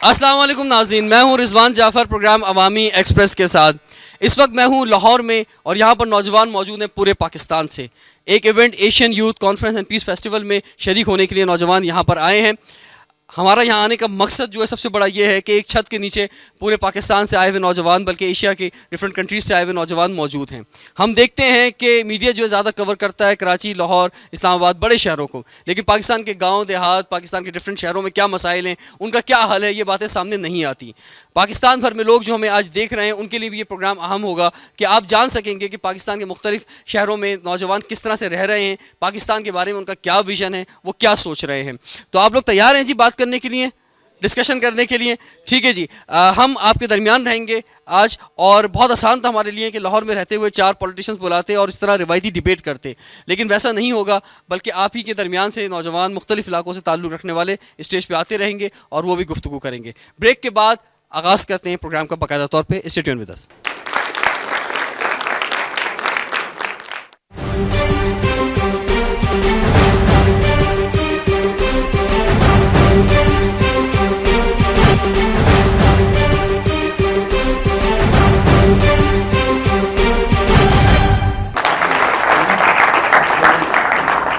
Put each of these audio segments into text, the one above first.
अस्सलाम वालेकुम नाज़रीन, मैं हूं रिजवान जाफ़र प्रोग्राम अवामी एक्सप्रेस के साथ। इस वक्त मैं हूं लाहौर में और यहां पर नौजवान मौजूद हैं पूरे पाकिस्तान से। एक event Asian youth conference and peace festival में शरीक होने के लिए नौजवान यहां पर आए हैं। हमारा यहाँ आने का मकसद जो है सबसे बड़ा ये है कि एक छत के नीचे पूरे पाकिस्तान से आए हुए नौजवान, बल्कि एशिया के डिफरेंट कंट्रीज से आए हुए नौजवान मौजूद हैं। हम देखते हैं कि मीडिया जो है ज़्यादा कवर करता है कराची, लाहौर, इस्लामाबाद, बड़े शहरों को, लेकिन पाकिस्तान के गांव देहात, पाकिस्तान के डिफरेंट शहरों में क्या मसाइल हैं, उनका क्या हल है, ये बातें सामने नहीं आती। पाकिस्तान भर में लोग जो हमें आज देख रहे हैं उनके लिए भी ये प्रोग्राम अहम होगा कि आप जान सकेंगे कि पाकिस्तान के मुख्तलिफ शहरों में नौजवान किस तरह से रह रहे हैं, पाकिस्तान के बारे में उनका क्या विजन है, वो क्या सोच रहे हैं। तो आप लोग तैयार हैं जी बात करने के लिए, डिस्कशन करने के लिए? ठीक है जी, हम आपके दरमियान रहेंगे आज। और बहुत आसान था हमारे लिए कि लाहौर में रहते हुए 4 पॉलिटिशियंस बुलाते और इस तरह रिवायती डिबेट करते, लेकिन वैसा नहीं होगा, बल्कि आप ही के दरमियान से नौजवान मुख्तलिफ इलाकों से ताल्लुक़ रखने वाले स्टेज पे आते रहेंगे और वो भी गुफ्तगू करेंगे। ब्रेक के बाद आगाज़ करते हैं प्रोग्राम का बाकायदा तौर पर। Stay tuned with us.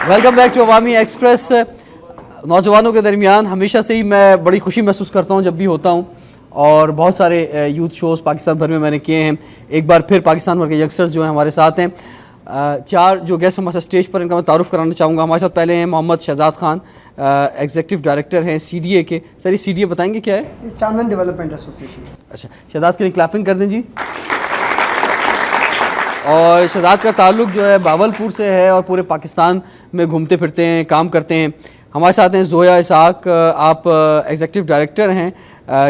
Welcome back to Awami express. नौजवानों के दरमियान हमेशा से ही मैं बड़ी खुशी महसूस करता हूं जब भी होता हूं, और बहुत सारे यूथ शोज़ पाकिस्तान भर में मैंने किए हैं। एक बार फिर पाकिस्तान भर के यंगस्टर्स जो हैं हमारे साथ हैं। 4 जो गेस्ट हमारे साथ स्टेज पर, इनका मैं तारुफ कराना चाहूँगा। हमारे साथ पहले हैं मोहम्मद शहजाद खान, एग्जीक्यूटिव डायरेक्टर हैं CDA के। सर ये CDA बताएंगे क्या है? चांदन डेवलपमेंट एसोसिएशन। अच्छा, शहजाद के लिए क्लैपिंग कर दें जी। और शहजाद का ताल्लुक़ जो है बावलपुर से है और पूरे पाकिस्तान में घूमते फिरते हैं, काम करते हैं। हमारे साथ हैं ज़ोया इसहाक, आप एग्जीक्यूटिव डायरेक्टर हैं,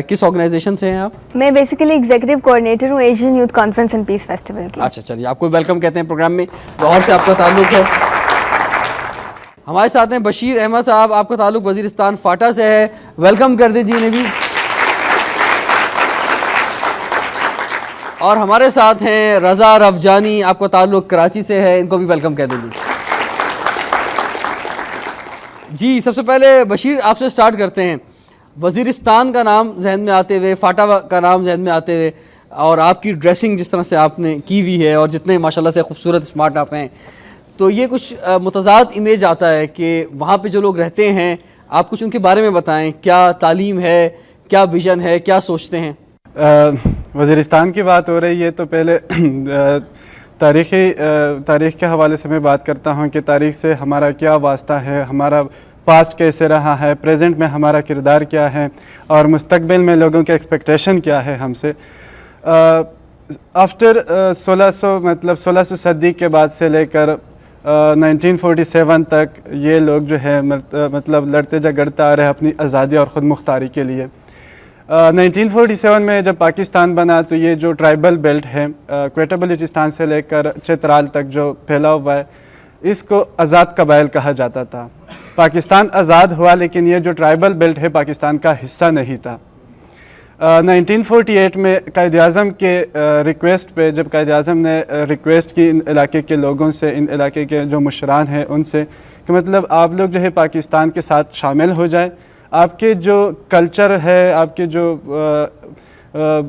किस ऑर्गेनाइजेशन से हैं आप? मैं बेसिकली एग्जीक्यूटिव कोऑर्डिनेटर हूँ Asian youth conference and peace festival की। अच्छा, चलिए, आपको वेलकम कहते हैं प्रोग्राम में। लाहौर से आपका ताल्लुक़ है। हमारे साथ हैं बशीर अहमद साहब, आपका ताल्लुक़ वज़ीरिस्तान फाटा से है, वेलकम कर दीजिए इन्हें भी। और हमारे साथ हैं रज़ा रफजानी, आपका ताल्लुक़ कराची से है, इनको भी वेलकम कह दीजिए जी। सबसे पहले बशीर आपसे स्टार्ट करते हैं। वज़ीरिस्तान का नाम जहन में आते हुए, फाटा का नाम जहन में आते हुए, और आपकी ड्रेसिंग जिस तरह से आपने की हुई है और जितने माशाल्लाह से खूबसूरत स्मार्ट आप हैं, तो ये कुछ मुतज़ाद इमेज आता है कि वहाँ पे जो लोग रहते हैं, आप कुछ उनके बारे में बताएं। क्या तालीम है, क्या विज़न है, क्या सोचते हैं? वज़ीरिस्तान की बात हो रही है तो पहले तारीख़ के हवाले से मैं बात करता हूँ कि तारीख़ से हमारा क्या वास्ता है, हमारा पास्ट कैसे रहा है, प्रेजेंट में हमारा किरदार क्या है और मुस्तक़बिल में लोगों के एक्सपेक्टेशन क्या है हमसे। आफ्टर 1600 सदी के बाद से लेकर 1947 तक ये लोग जो है मतलब लड़ते झगड़ते आ रहे हैं अपनी आज़ादी और ख़ुद मुख्तारी के लिए। 1947 में जब पाकिस्तान बना तो ये जो ट्राइबल बेल्ट है क्वेटा बलूचिस्तान से लेकर चित्राल तक जो फैला हुआ है, इसको आज़ाद कबाइल कहा जाता था। पाकिस्तान आज़ाद हुआ लेकिन ये जो ट्राइबल बेल्ट है पाकिस्तान का हिस्सा नहीं था। 1948 में कायद-ए-आज़म के रिक्वेस्ट पे, जब कायद-ए-आज़म ने रिक्वेस्ट की इन इलाके के लोगों से, इन इलाके के जो मुशरान हैं उनसे, कि मतलब आप लोग जो है पाकिस्तान के साथ शामिल हो जाए, आपके जो कल्चर है, आपके जो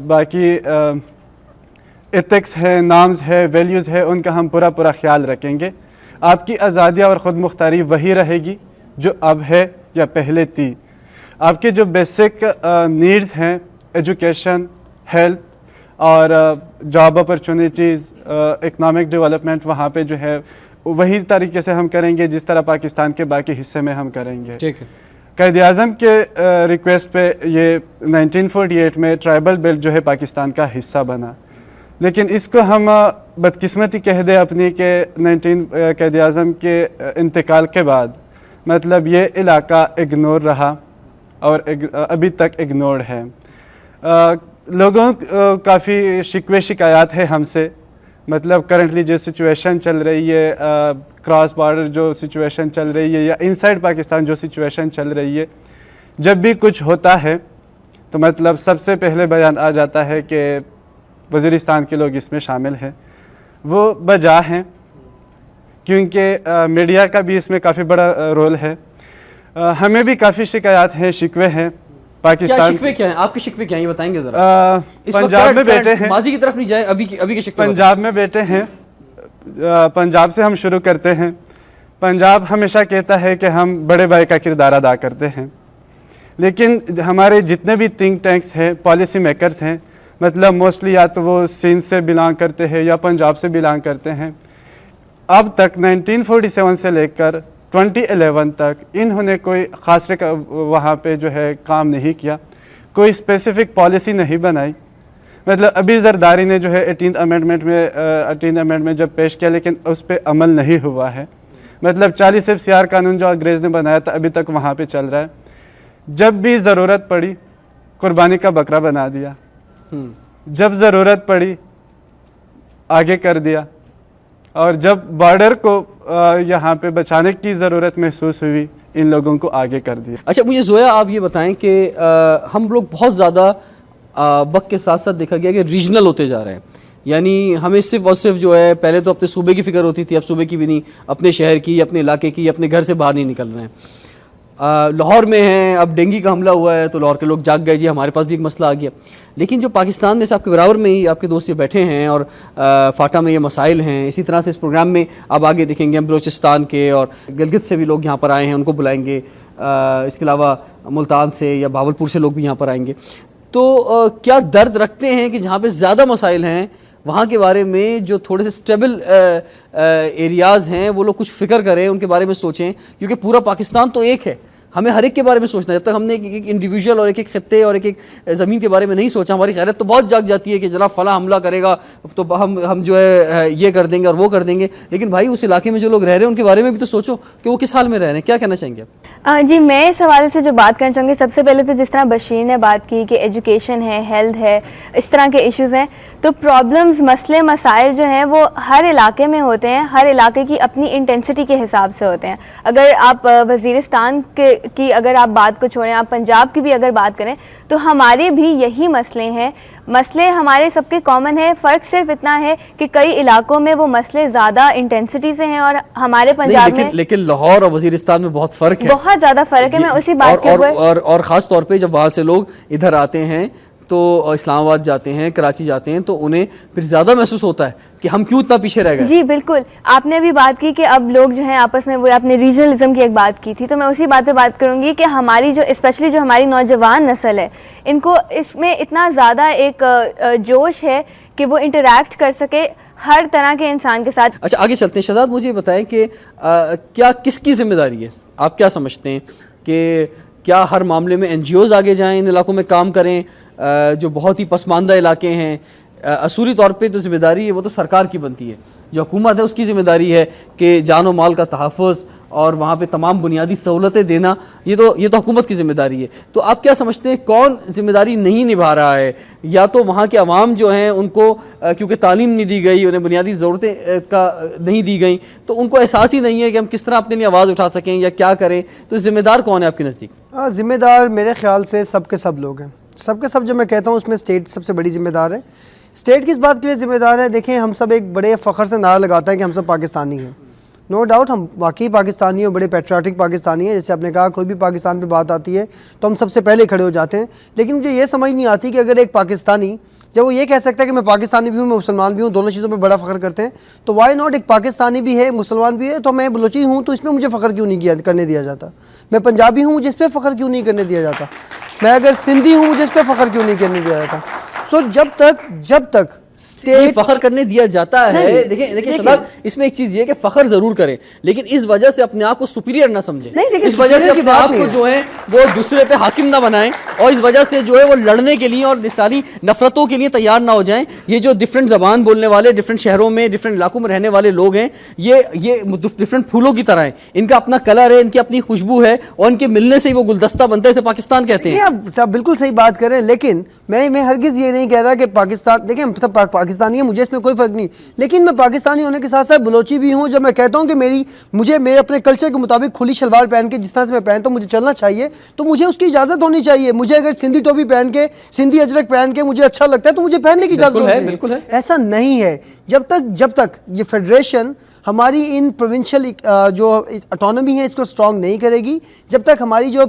बाकी एथिक्स है, नाम्स है, वैल्यूज़ है, उनका हम पूरा ख्याल रखेंगे। आपकी आज़ादी और ख़ुद मुख्तारी वही रहेगी जो अब है या पहले थी। आपके जो बेसिक नीड्स हैं, एजुकेशन, हेल्थ और जॉब अपॉर्चुनिटीज़, इकनॉमिक डेवलपमेंट, वहाँ पे जो है वही तरीके से हम करेंगे जिस तरह पाकिस्तान के बाकी हिस्से में हम करेंगे। ठीक है। कायद-ए-आज़म के रिक्वेस्ट पे ये 1948 में ट्राइबल बेल्ट जो है पाकिस्तान का हिस्सा बना, लेकिन इसको हम बदकिस्मती कह दें अपनी के कायद-ए-आज़म के इंतकाल के बाद मतलब ये इलाका इग्नोर रहा और अभी तक इग्नोर्ड है। लोगों काफ़ी शिकवे शिकायत है हमसे, मतलब करंटली जो सिचुएशन चल रही है, क्रॉस बॉर्डर जो सिचुएशन चल रही है या इनसाइड पाकिस्तान जो सिचुएशन चल रही है, जब भी कुछ होता है तो मतलब सबसे पहले बयान आ जाता है कि वज़ीरिस्तान के लोग इसमें शामिल हैं। वो वजह हैं क्योंकि मीडिया का भी इसमें काफ़ी बड़ा रोल है। हमें भी काफ़ी शिकायत हैं, शिकवे हैं क्या पाकिस्तान शिकवे क्या हैं, आपके शिकवे क्या हैं, ये बताएंगे जरा। इस वक्त पंजाब में current- बेटे हैं, माजी की तरफ नहीं जाए, अभी के शिकवे पंजाब में बेटे हैं। पंजाब से हम शुरू करते हैं। पंजाब हमेशा कहता है कि हम बड़े भाई का किरदार अदा करते हैं, लेकिन हमारे जितने भी थिंक टैंक्स हैं, पॉलिसी मेकर्स हैं, मतलब मोस्टली या तो वो सिंध से बिलोंग करते हैं या पंजाब से बिलोंग करते हैं, अब तक 1947 से लेकर 2011 तक इन्होंने कोई ख़ास वहाँ पे जो है काम नहीं किया, कोई स्पेसिफिक पॉलिसी नहीं बनाई। मतलब अभी जरदारी ने जो है 18th अमेंडमेंट जब पेश किया, लेकिन उस पर अमल नहीं हुआ है। मतलब 40 FCR कानून जो अंग्रेज़ ने बनाया था अभी तक वहाँ पे चल रहा है। जब भी ज़रूरत पड़ी कुर्बानी का बकरा बना दिया, जब ज़रूरत पड़ी आगे कर दिया, और जब बॉर्डर को यहाँ पे बचाने की ज़रूरत महसूस हुई इन लोगों को आगे कर दिया। अच्छा, मुझे जोया आप ये बताएं कि हम लोग बहुत ज़्यादा वक्त के साथ साथ देखा गया कि रीजनल होते जा रहे हैं, यानी हमें सिर्फ और सिर्फ जो है, पहले तो अपने सूबे की फ़िक्र होती थी, अब सूबे की भी नहीं, अपने शहर की, अपने इलाके की, अपने घर से बाहर नहीं निकल रहे हैं। लाहौर में हैं, अब डेंगू का हमला हुआ है तो लाहौर के लोग जाग गए, जी हमारे पास भी एक मसला आ गया। लेकिन जो पाकिस्तान में से आपके बराबर में ही आपके दोस्त ये बैठे हैं और फाटा में ये मसाइल हैं, इसी तरह से इस प्रोग्राम में अब आगे देखेंगे हम बलूचिस्तान के और गिलगित से भी लोग यहाँ पर आए हैं, उनको बुलाएंगे। इसके अलावा मुल्तान से या भावलपुर से लोग भी यहाँ पर आएंगे। तो क्या दर्द रखते हैं कि जहाँ पर ज़्यादा मसाइल हैं वहाँ के बारे में जो थोड़े से स्टेबल एरियाज़ हैं वो लोग कुछ फ़िक्र करें, उनके बारे में सोचें, क्योंकि पूरा पाकिस्तान तो एक है, हमें हर एक के बारे में सोचना है। जब तक हमने एक इंडिविजुअल और एक खत्ते और एक ज़मीन के बारे में नहीं सोचा, हमारी गैरत तो बहुत जाग जाती है कि जनाब फला हमला करेगा तो हम जो है ये कर देंगे और वो कर देंगे। लेकिन भाई उस इलाके में जो लोग रह रहे हैं उनके बारे में भी तो सोचो कि वो किस हाल में रह रहे हैं। क्या कहना चाहेंगे आप? जी, मैं इस हवाले से जो बात करना चाहूँगी, सबसे पहले तो जिस तरह बशीर ने बात की कि एजुकेशन है, हेल्थ है, इस तरह के इश्यूज़ हैं, तो प्रॉब्लम्स, मसले, मसाइल जो हैं वो हर इलाके में होते हैं, हर इलाके की अपनी इंटेंसिटी के हिसाब से होते हैं। अगर आप वज़ीरिस्तान की अगर आप बात को छोड़ें, आप पंजाब की भी अगर बात करें, तो हमारे भी यही मसले हैं। मसले हमारे सबके कॉमन है, फ़र्क सिर्फ इतना है कि कई इलाकों में वो मसले ज़्यादा इंटेंसिटी से हैं और हमारे पंजाब में लेकिन लाहौर और वज़ीरिस्तान में बहुत फ़र्क है, बहुत ज़्यादा फ़र्क है। मैं उसी बात के ऊपर और ख़ास तौर पे जब वहाँ से लोग इधर आते हैं तो इस्लामाबाद जाते हैं, कराची जाते हैं, तो उन्हें फिर ज़्यादा महसूस होता है कि हम क्यों इतना पीछे रह गए। जी बिल्कुल, आपने भी बात की कि अब लोग जो हैं आपस में, वो आपने रीजनलिज्म की एक बात की थी, तो मैं उसी बात पे बात करूंगी कि हमारी जो स्पेशली जो हमारी नौजवान नस्ल है, इनको इसमें इतना ज़्यादा एक जोश है कि वो इंटरेक्ट कर सके हर तरह के इंसान के साथ। अच्छा, आगे चलते हैं। शहजाद, मुझे बताएं कि क्या किसकी जिम्मेदारी है, आप क्या समझते हैं कि क्या हर मामले में NGOs आगे जाएं, इन इलाकों में काम करें जो बहुत ही पसमानदा इलाके हैं? असूली तौर पे तो जिम्मेदारी है वो तो सरकार की बनती है, जो हुकूमत है उसकी ज़िम्मेदारी है कि जान व माल का तहफ़्फ़ुज़ और वहाँ पे तमाम बुनियादी सहूलतें देना, ये तो हुकूमत की ज़िम्मेदारी है। तो आप क्या समझते हैं कौन ज़िम्मेदारी नहीं निभा रहा है? या तो वहाँ के अवाम जो हैं उनको क्योंकि तालीम नहीं दी गई, उन्हें बुनियादी ज़रूरतें का नहीं दी गई, तो उनको एहसास ही नहीं है कि हम किस तरह अपने लिए आवाज़ उठा सकें या क्या करें। तो ज़िम्मेदार कौन है आपके नज़दीक? ज़िम्मेदार मेरे ख्याल से सब के सब लोग हैं। सब के सब जो मैं कहता हूँ उसमें स्टेट सबसे बड़ी ज़िम्मेदार है। स्टेट किस बात के लिए ज़िम्मेदार है? देखें, हम सब एक बड़े फ़ख्र से नारा लगाते हैं कि हम सब पाकिस्तानी हैं। नो डाउट हम वाकई पाकिस्तानी हैं, बड़े पैट्रियाटिक पाकिस्तानी हैं। जैसे आपने कहा, कोई भी पाकिस्तान पे बात आती है तो हम सबसे पहले खड़े हो जाते हैं। लेकिन मुझे ये समझ नहीं आती कि अगर एक पाकिस्तानी जब वो ये कह सकता है कि मैं पाकिस्तानी भी हूँ, मैं मुसलमान भी हूँ, दोनों चीज़ों पे बड़ा फ़ख्र करते हैं, तो वाई नॉट एक पाकिस्तानी भी है, मुसलमान भी है, तो मैं बलोची हूँ तो इसमें मुझे फ़ख्र क्यों नहीं करने दिया जाता? मैं पंजाबी हूँ, मुझे इस पर फ़ख्र क्यों नहीं करने दिया जाता? मैं अगर सिंधी हूँ, मुझे इस पर फ़ख्र क्यों नहीं करने दिया जाता? सो जब तक स्टेट फ़ख्र करने दिया जाता है। देखिए शहजाद, इसमें एक चीज़ ये है कि फ़ख्र ज़रूर करें, लेकिन इस वजह से अपने आप को सुपीरियर ना समझें, इस वजह से अपने आप को जो है वो दूसरे पे हाकिम ना बनाएं, और इस वजह से जो है वो लड़ने के लिए और सारी नफरतों के लिए तैयार ना हो जाएं। ये जो डिफरेंट ज़बान बोलने वाले, डिफरेंट शहरों में, डिफरेंट इलाकों में रहने वाले लोग हैं, ये डिफरेंट फूलों की तरह हैं। इनका अपना कलर है, इनकी अपनी खुशबू है, और इनके मिलने से ही वो गुलदस्ता बनता है, इसे पाकिस्तान कहते हैं। आप बिल्कुल सही बात करें, लेकिन मैं हरगिज़ ये नहीं कह रहा कि पाकिस्तान, देखिए हम सब पाकिस्तानी है, मुझे इसमें कोई फ़र्क नहीं, लेकिन मैं पाकिस्तानी होने के साथ साथ बलोची भी हूँ। जब मैं कहता हूँ कि मुझे मेरे अपने कल्चर के मुताबिक खुली शलवार पहन के जिस तरह से मैं पहनता हूँ मुझे चलना चाहिए, तो मुझे उसकी इजाज़त होनी चाहिए। मुझे अगर सिंधी टोपी पहन के, सिंधी अजरक पहन के मुझे अच्छा लगता है तो मुझे पहनने की इजाज़त है। बिल्कुल है। ऐसा नहीं है। जब तक ये फेडरेशन हमारी इन प्रोविंशियल जो ऑटोनॉमी है इसको स्ट्रॉन्ग नहीं करेगी, जब तक हमारी जो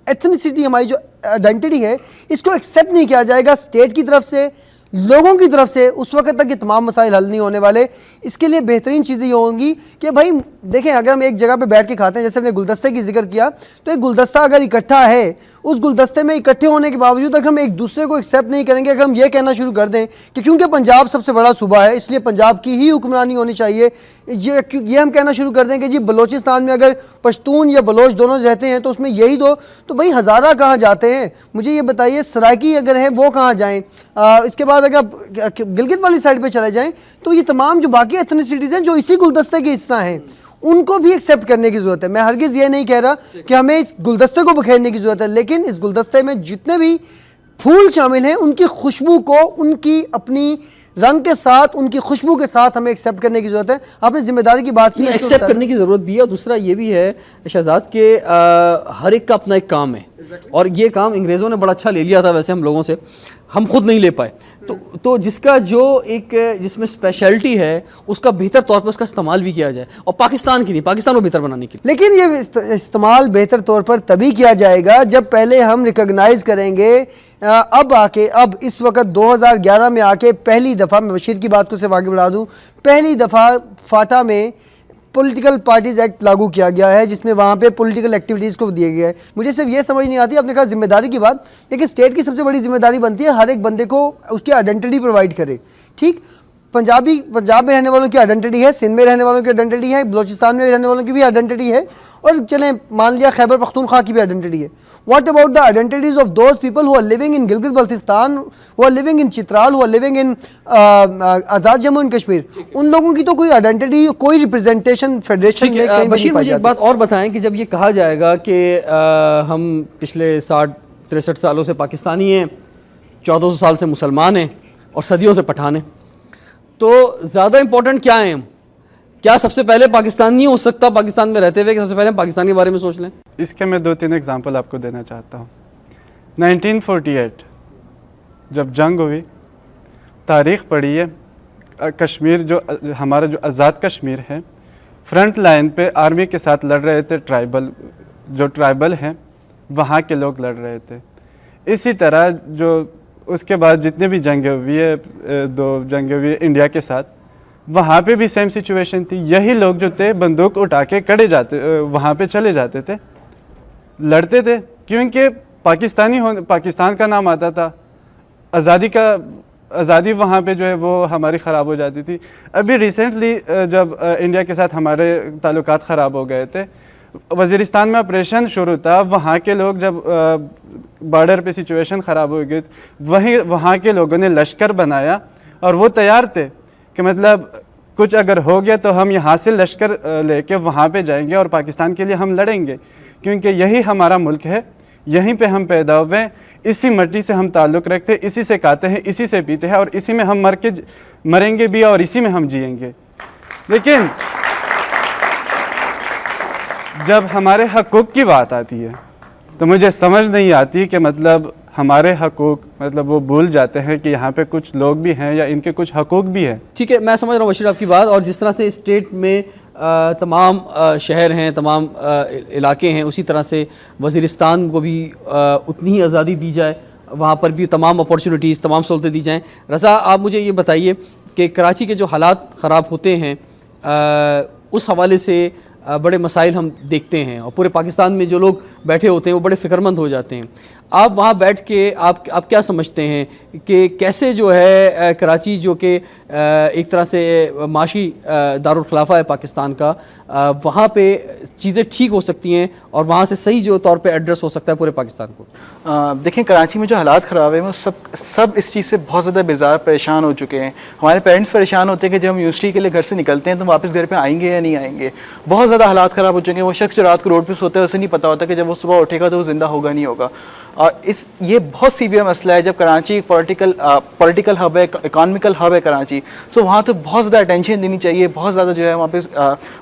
एथनिसिटी, हमारी जो आइडेंटिटी है, इसको एक्सेप्ट नहीं किया जाएगा स्टेट की तरफ से, लोगों की तरफ से, उस वक्त तक ये तमाम मसाइल हल नहीं होने वाले। इसके लिए बेहतरीन चीज़ें ये होंगी कि भाई देखें, अगर हम एक जगह पे बैठ के खाते हैं, जैसे हमने गुलदस्ते की जिक्र किया, तो एक गुलदस्ता अगर इकट्ठा है, उस गुलदस्ते में इकट्ठे होने के बावजूद अगर हम एक दूसरे को एक्सेप्ट नहीं करेंगे, अगर हम ये कहना शुरू कर दें कि क्योंकि पंजाब सबसे बड़ा सूबा है इसलिए पंजाब की ही हुक्मरानी होनी चाहिए, ये हम कहना शुरू कर दें कि जी बलोचिस्तान में अगर पश्तून या बलोच दोनों रहते हैं तो उसमें यही दो, तो भाई हज़ारा कहाँ जाते हैं, मुझे ये बताइए, सराइकी अगर है वो कहाँ जाएँ। इसके बाद अगर आप गिलगित वाली साइड पे चले जाएं तो ये तमाम जो बाकी एथनिसिटीज़ हैं जो इसी गुलदस्ते के हिस्सा हैं, उनको भी एक्सेप्ट करने की ज़रूरत है। मैं हरगिज़ ये नहीं कह रहा कि हमें इस गुलदस्ते को बखेरने की ज़रूरत है, लेकिन इस गुलदस्ते में जितने भी फूल शामिल हैं उनकी खुशबू को उनकी अपनी रंग के साथ, उनकी खुशबू के साथ हमें एक्सेप्ट करने की ज़रूरत है। आपने जिम्मेदारी की बात की, एक्सेप्ट करने की ज़रूरत भी है, और दूसरा ये भी है शहजाद के हर एक का अपना एक काम है, और ये काम अंग्रेज़ों ने बड़ा अच्छा ले लिया था वैसे हम लोगों से, हम खुद नहीं ले पाए। तो जिसका जो एक जिसमें स्पेशलिटी है उसका बेहतर तौर पर उसका इस्तेमाल भी किया जाए, और पाकिस्तान की नहीं, पाकिस्तान को बेहतर बनाने के लिए। लेकिन ये इस्तेमाल बेहतर तौर पर तभी किया जाएगा जब पहले हम रिकॉग्नाइज करेंगे। अब इस वक्त 2011 में आके पहली दफ़ा, मैं बशीर की बात को सिर्फ आगे बढ़ा दूँ, पहली दफ़ा फाटा में पॉलिटिकल पार्टीज़ एक्ट लागू किया गया है, जिसमें वहाँ पे पॉलिटिकल एक्टिविटीज़ को दिया गया है। मुझे सिर्फ ये समझ नहीं आती, आपने कहा जिम्मेदारी की बात, लेकिन स्टेट की सबसे बड़ी जिम्मेदारी बनती है हर एक बंदे को उसकी आइडेंटिटी प्रोवाइड करे। ठीक, पंजाब में रहने वालों की आइडेंटिटी है, सिंध में रहने वालों की आइडेंटिटी है, बलोचिस्तान में रहने वालों की भी आइडेंटिटी है, और चलें मान लिया खैबर पख्तूनख्वा की भी आइडेंटिटी है। What about the identities of those people who are living in Gilgit Baltistan, who are living in Chitral, who are living in Azad Jammu and Kashmir? उन लोगों की तो कोई आइडेंटिटी, कोई रिप्रेजेंटेशन फेडरेशन में कहीं बशीर, मुझे एक बात और बताएं कि जब ये कहा जाएगा कि हम पिछले 60-63 सालों से पाकिस्तानी हैं, 1400 साल से मुसलमान हैं और सदियों से पठान हैं, तो ज़्यादा इंपॉर्टेंट क्या है हम? क्या सबसे पहले पाकिस्तान नहीं हो सकता पाकिस्तान में रहते हुए कि सबसे पहले हम पाकिस्तान के बारे में सोच लें? इसके मैं 2-3 एग्जांपल आपको देना चाहता हूँ। 1948 जब जंग हुई, तारीख़ पढ़ी है, कश्मीर जो हमारा जो आज़ाद कश्मीर है, फ्रंट लाइन पे आर्मी के साथ लड़ रहे थे ट्राइबल हैं वहाँ के लोग लड़ रहे थे। इसी तरह जो उसके बाद जितने भी जंगें हुई है, 2 जंगें हुई इंडिया के साथ, वहाँ पे भी सेम सिचुएशन थी। यही लोग जो थे बंदूक उठा के वहाँ पे चले जाते थे, लड़ते थे, क्योंकि पाकिस्तान का नाम आता था, आज़ादी वहाँ पे जो है वो हमारी ख़राब हो जाती थी। अभी रिसेंटली जब इंडिया के साथ हमारे ताल्लुकात ख़राब हो गए थे, वज़ीरिस्तान में ऑपरेशन शुरू था, वहाँ के लोग जब बॉर्डर पे सिचुएशन ख़राब हो गई, वहाँ के लोगों ने लश्कर बनाया और वो तैयार थे कि मतलब कुछ अगर हो गया तो हम यहाँ से लश्कर लेके वहाँ पे जाएंगे और पाकिस्तान के लिए हम लड़ेंगे, क्योंकि यही हमारा मुल्क है, यहीं पे हम पैदा हुए हैं, इसी मिट्टी से हम ताल्लुक़ रखते हैं, इसी से खाते हैं, इसी से पीते हैं, और इसी में हम मरेंगे भी और इसी में हम जिएंगे। लेकिन जब हमारे हकूक़ की बात आती है तो मुझे समझ नहीं आती कि मतलब हमारे हकूक़, मतलब वो भूल जाते हैं कि यहाँ पे कुछ लोग भी हैं या इनके कुछ हकूक़ भी हैं। ठीक है, मैं समझ रहा हूँ बशीर आपकी बात, और जिस तरह से स्टेट में तमाम शहर हैं, तमाम इलाके हैं, उसी तरह से वज़ीरिस्तान को भी उतनी ही आज़ादी दी जाए, वहाँ पर भी तमाम अपॉर्चुनिटीज़, तमाम सहूलतें दी जाएँ। रज़ा, आप मुझे ये बताइए कि कराची के जो हालात ख़राब होते हैं उस हवाले से बड़े मसाइल हम देखते हैं, और पूरे पाकिस्तान में जो लोग बैठे होते हैं वो बड़े फ़िक्रमंद हो जाते हैं। आप वहाँ बैठ के आप क्या समझते हैं कि कैसे जो है कराची, जो कि एक तरह से माशी दारुल खिलाफा है पाकिस्तान का, वहाँ पे चीज़ें ठीक हो सकती हैं और वहाँ से सही जो तौर पे एड्रेस हो सकता है पूरे पाकिस्तान को? देखें, कराची में जो हालात ख़राब है वो सब इस चीज़ से बहुत ज़्यादा बेजार परेशान हो चुके हैं। हमारे पेरेंट्स परेशान होते हैं कि जब हम यूनिवर्सिटी के लिए घर से निकलते हैं तो वापस घर पे आएंगे या नहीं आएंगे। बहुत ज़्यादा हालात ख़राब हो चुके हैं। वो शख्स जो रात को रोड पे सोता है उसे नहीं पता होता कि जब वो सुबह उठेगा तो वो ज़िंदा होगा नहीं होगा। और ये बहुत सीवियर मसला है। जब कराची पॉलिटिकल हब है, इकोनॉमिकल हब है कराची, सो वहाँ तो बहुत ज़्यादा अटेंशन देनी चाहिए, बहुत ज़्यादा जो है वहाँ पे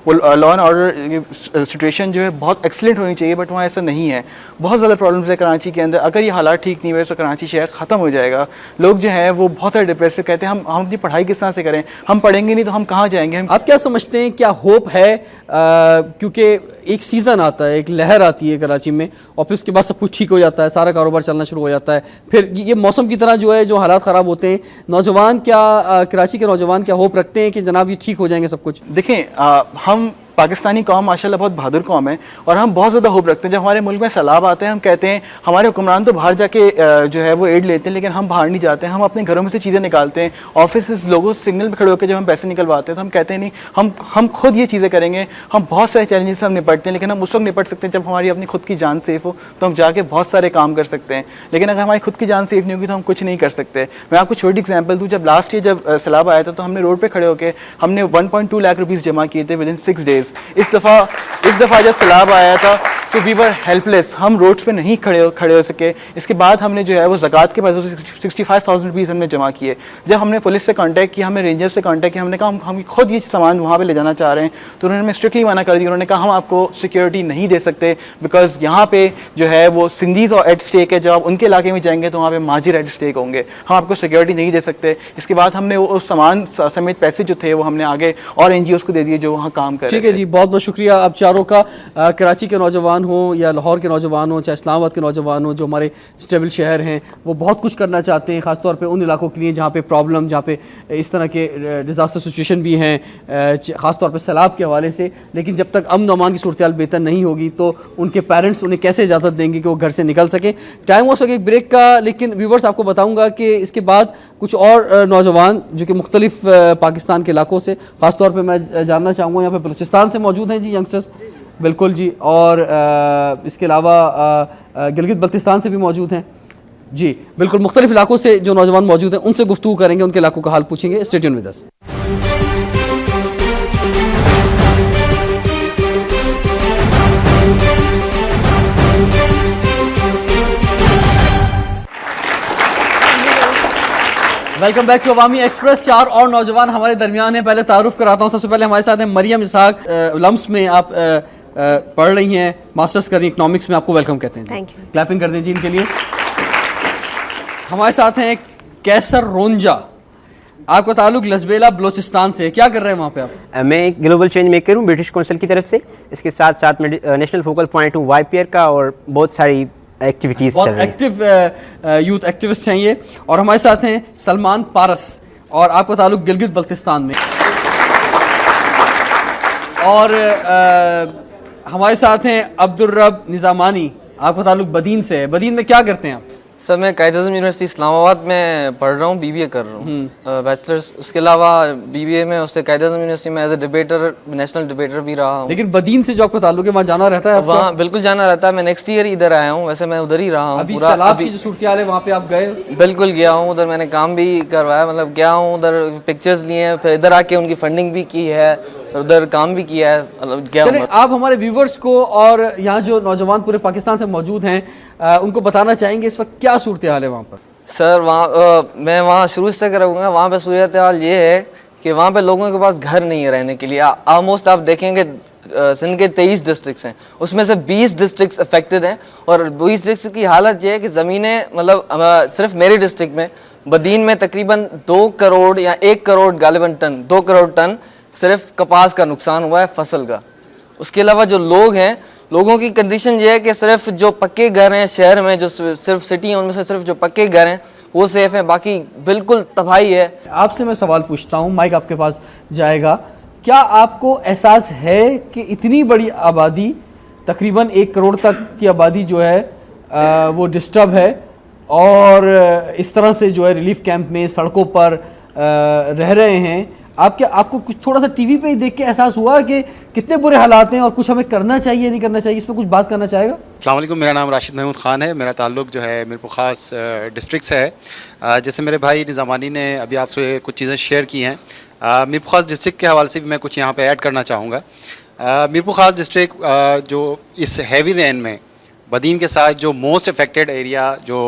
वो लॉ एंड ऑर्डर सिचुएशन जो है बहुत एक्सीलेंट होनी चाहिए, बट वहाँ ऐसा नहीं है। बहुत ज़्यादा प्रॉब्लम्स है कराची के अंदर। अगर ये हालात ठीक नहीं हुए तो कराची शहर ख़त्म हो जाएगा। लोग जो हैं वो बहुत सारे डिप्रेसिव कहते हैं हम अपनी पढ़ाई किस तरह से करें, हम पढ़ेंगे नहीं तो हम कहाँ जाएंगे। आप क्या समझते हैं, क्या होप है? क्योंकि एक सीज़न आता है, एक लहर आती है कराची में और फिर उसके बाद सब कुछ ठीक हो जाता है, सारा कारोबार चलना शुरू हो जाता है, फिर ये मौसम की तरह जो है जो हालात ख़राब होते हैं। नौजवान क्या कराची के नौजवान क्या होप रखते हैं कि जनाब ये ठीक हो जाएंगे सब कुछ? देखें, हम पाकिस्तानी कौम माशाल्लाह बहुत बहादुर कौम है और हम बहुत ज़्यादा होप रखते हैं। जब हमारे मुल्क में सैलाब आते हैं हम कहते हैं हमारे हुक्मरान तो बाहर जाके जो है वो एड लेते हैं, लेकिन हम बाहर नहीं जाते हैं, हम अपने घरों में से चीज़ें निकालते हैं। ऑफिस लोगों सिग्नल पर खड़े होकर जब हम पैसे निकलवाते हैं तो हम कहते हैं नहीं, हम खुद ये चीज़ें करेंगे। हम बहुत सारे चैलेंजेस से हम निपटते हैं, लेकिन हम उस वक्त निपट सकते हैं जब हमारी अपनी खुद की जान सेफ़ हो, तो हम जाके बहुत सारे काम कर सकते हैं। लेकिन अगर हमारी खुद की जान सेफ़ नहीं होगी तो हम कुछ नहीं कर सकते। मैं आपको छोटी एग्जाम्पल दूँ, जब लास्ट ईयर जब सैलाब आया था तो हमने रोड पर खड़े होकर हमने 1.2 लाख रुपीज़ जमा किए थे विदिन 6 डेज़। इस दफ़ा जब सैलाब आया था तो वी वर हेल्पलेस, हम रोड्स पे नहीं खड़े हो सके। इसके बाद हमने जो है वो ज़कात के पैसों से 65,000 रुपीज़ हमने जमा किए। जब हमने पुलिस से कांटेक्ट किया, हमने रेंजर से कांटेक्ट किया, हमने कहा हम खुद ये सामान वहाँ पे ले जाना चाह रहे हैं, तो उन्होंने हमें स्ट्रिक्टली मना कर दिया। उन्होंने कहा हम आपको सिक्योरिटी नहीं दे सकते बिकॉज यहाँ पे जो है वो सिंधीज़ और एट स्टेक है। जब आप उनके इलाके में जाएंगे तो वहाँ पे माजिर एट स्टेक होंगे, हम आपको सिक्योरिटी नहीं दे सकते। इसके बाद हमने वो सामान समेत पैसे जो थे वो हमने आगे और NGOs को दे दिए जो वहाँ काम कर रहे थे। ठीक है जी, बहुत बहुत शुक्रिया आप चारों का। कराची के नौजवान हो या लाहौर के नौजवान हो, चाहे इस्लामाबाद के नौजवान हो, जो हमारे स्टेबल शहर हैं, वो बहुत कुछ करना चाहते हैं, ख़ासतौर पे उन इलाकों के लिए जहाँ पे प्रॉब्लम, जहाँ पे इस तरह के डिज़ास्टर सिचुएशन भी हैं, ख़ासतौर पे सैलाब के हवाले से। लेकिन जब तक अमन अमान की सूरत हाल बेहतर नहीं होगी तो उनके पेरेंट्स उन्हें कैसे इजाज़त देंगे कि वो घर से निकल सकें। टाइम हो सके एक ब्रेक का, लेकिन व्यूवर्स आपको बताऊँगा कि इसके बाद कुछ और नौजवान जो कि मुख्तलिफ पाकिस्तान के इलाकों से, ख़ासतौर पर मैं जानना चाहूँगा, यहाँ पर बलूचिस्तान से मौजूद हैं जी यंगस्टर्स, बिल्कुल जी, और इसके अलावा गिलगित बल्तिस्तान से भी मौजूद हैं जी, बिल्कुल मुख्तलिफ इलाकों से जो नौजवान मौजूद हैं उनसे गुफ्तगू करेंगे, उनके इलाकों का हाल पूछेंगे। Stay tuned with us. Welcome back to Awami express. 4 और नौजवान हमारे दरमियान हैं। पहले तारुफ कराता हूँ। सबसे पहले हमारे साथ हैं मरियम इसहाक, लम्स में आप पढ़ रही हैं, मास्टर्स कर रही हैं इकनॉमिक्स में, आपको वेलकम कहते हैं। Thank you. क्लैपिंग कर दीजिए इनके लिए। हमारे साथ हैं कैसर रोंजा, आपका ताल्लुक लसबेला बलोचिस्तान से, क्या कर रहे हैं वहाँ पे आप? मैं एक ग्लोबल चेंज मेकर हूँ ब्रिटिश काउंसिल की तरफ से। इसके साथ साथ मैं नेशनल फोकल पॉइंट हूँ YPR का और बहुत सारी एक्टिविटीज़ चल बहुत रही हैं। एक्टिव यूथ एक्टिविस्ट हैं ये। और हमारे साथ हैं सलमान पारस, और आपका ताल्लुक गिलगित बल्तिस्तान में। और हमारे साथ हैं अब्दुल रब निज़ामानी, आपका ताल्लुक बदीन से है। बदीन में क्या करते हैं आप? सर मैं कायद-ए-आज़म यूनिवर्सिटी इस्लामाबाद में पढ़ रहा हूँ, BBA कर रहा हूँ, बैचलर्स। उसके अलावा BBA में उससे कायद-ए-आज़म यूनिवर्सिटी में as a debater, national debater भी रहा हूँ। लेकिन बदीन से जो आपका ताल्लुक है वहाँ जाना रहता है आपका? वहाँ बिल्कुल जाना रहता है। मैं नेक्स्ट ईयर इधर आया हूँ, वैसे मैं उधर ही रहा हूँ। अभी सैलाब की जो सूरत हाल है वहाँ पे आप गए? बिल्कुल गया हूँ उधर, मैंने काम भी करवाया, मतलब गया हूँ उधर, पिक्चर्स लिए हैं, फिर इधर आके उनकी फंडिंग भी की है, उधर काम भी किया है। चले आप हमारे व्यूवर्स को और यहाँ जो नौजवान पूरे पाकिस्तान से मौजूद हैं उनको बताना चाहेंगे इस वक्त क्या सूरत हाल है वहाँ पर? सर वहाँ मैं वहाँ शुरू से करूँगा। वहाँ पे सूरत हाल ये है कि वहाँ पे लोगों के पास घर नहीं है रहने के लिए। ऑलमोस्ट आप देखेंगे सिंध के 23 डिस्ट्रिक्ट्स हैं, उसमें से 20 डिस्ट्रिक्ट्स अफेक्टेड हैं। और 20 डिस्ट्रिक्ट की हालत ये है कि ज़मीनें, मतलब सिर्फ मेरे डिस्ट्रिक्ट में बदीन में तकरीबन 2 करोड़ या 1 करोड़ गालिबन टन, 2 करोड़ टन सिर्फ कपास का नुकसान हुआ है, फसल का। उसके अलावा जो लोग हैं, लोगों की कंडीशन ये है कि सिर्फ जो पक्के घर हैं शहर में, जो सिर्फ सिटी हैं उनमें से सिर्फ जो पक्के घर हैं वो सेफ हैं, बाकी बिल्कुल तबाही है। आपसे मैं सवाल पूछता हूँ, माइक आपके पास जाएगा। क्या आपको एहसास है कि इतनी बड़ी आबादी, तकरीबन 1 करोड़ तक की आबादी जो है वो डिस्टर्ब है और इस तरह से जो है रिलीफ कैंप में, सड़कों पर रह रहे हैं? आपको कुछ थोड़ा सा टीवी पे ही देख के एहसास हुआ कि कितने बुरे हालात हैं और कुछ हमें करना चाहिए नहीं करना चाहिए, इस पर कुछ बात करना चाहेगा? अस्सलाम वालेकुम, मेरा नाम राशिद महमूद ख़ान है। मेरा ताल्लुक जो है मीरपुर ख़ास डिस्ट्रिक्ट से है। जैसे मेरे भाई निज़ामानी ने अभी आपसे कुछ चीज़ें शेयर की हैं, मीरपुर ख़ास डिस्ट्रिक्ट के हवाले से भी मैं कुछ यहाँ पे ऐड करना चाहूँगा। मीरपुर ख़ास डिस्ट्रिक्ट जो इस हैवी रेन में बदीन के साथ जो मोस्ट अफेक्टेड एरिया जो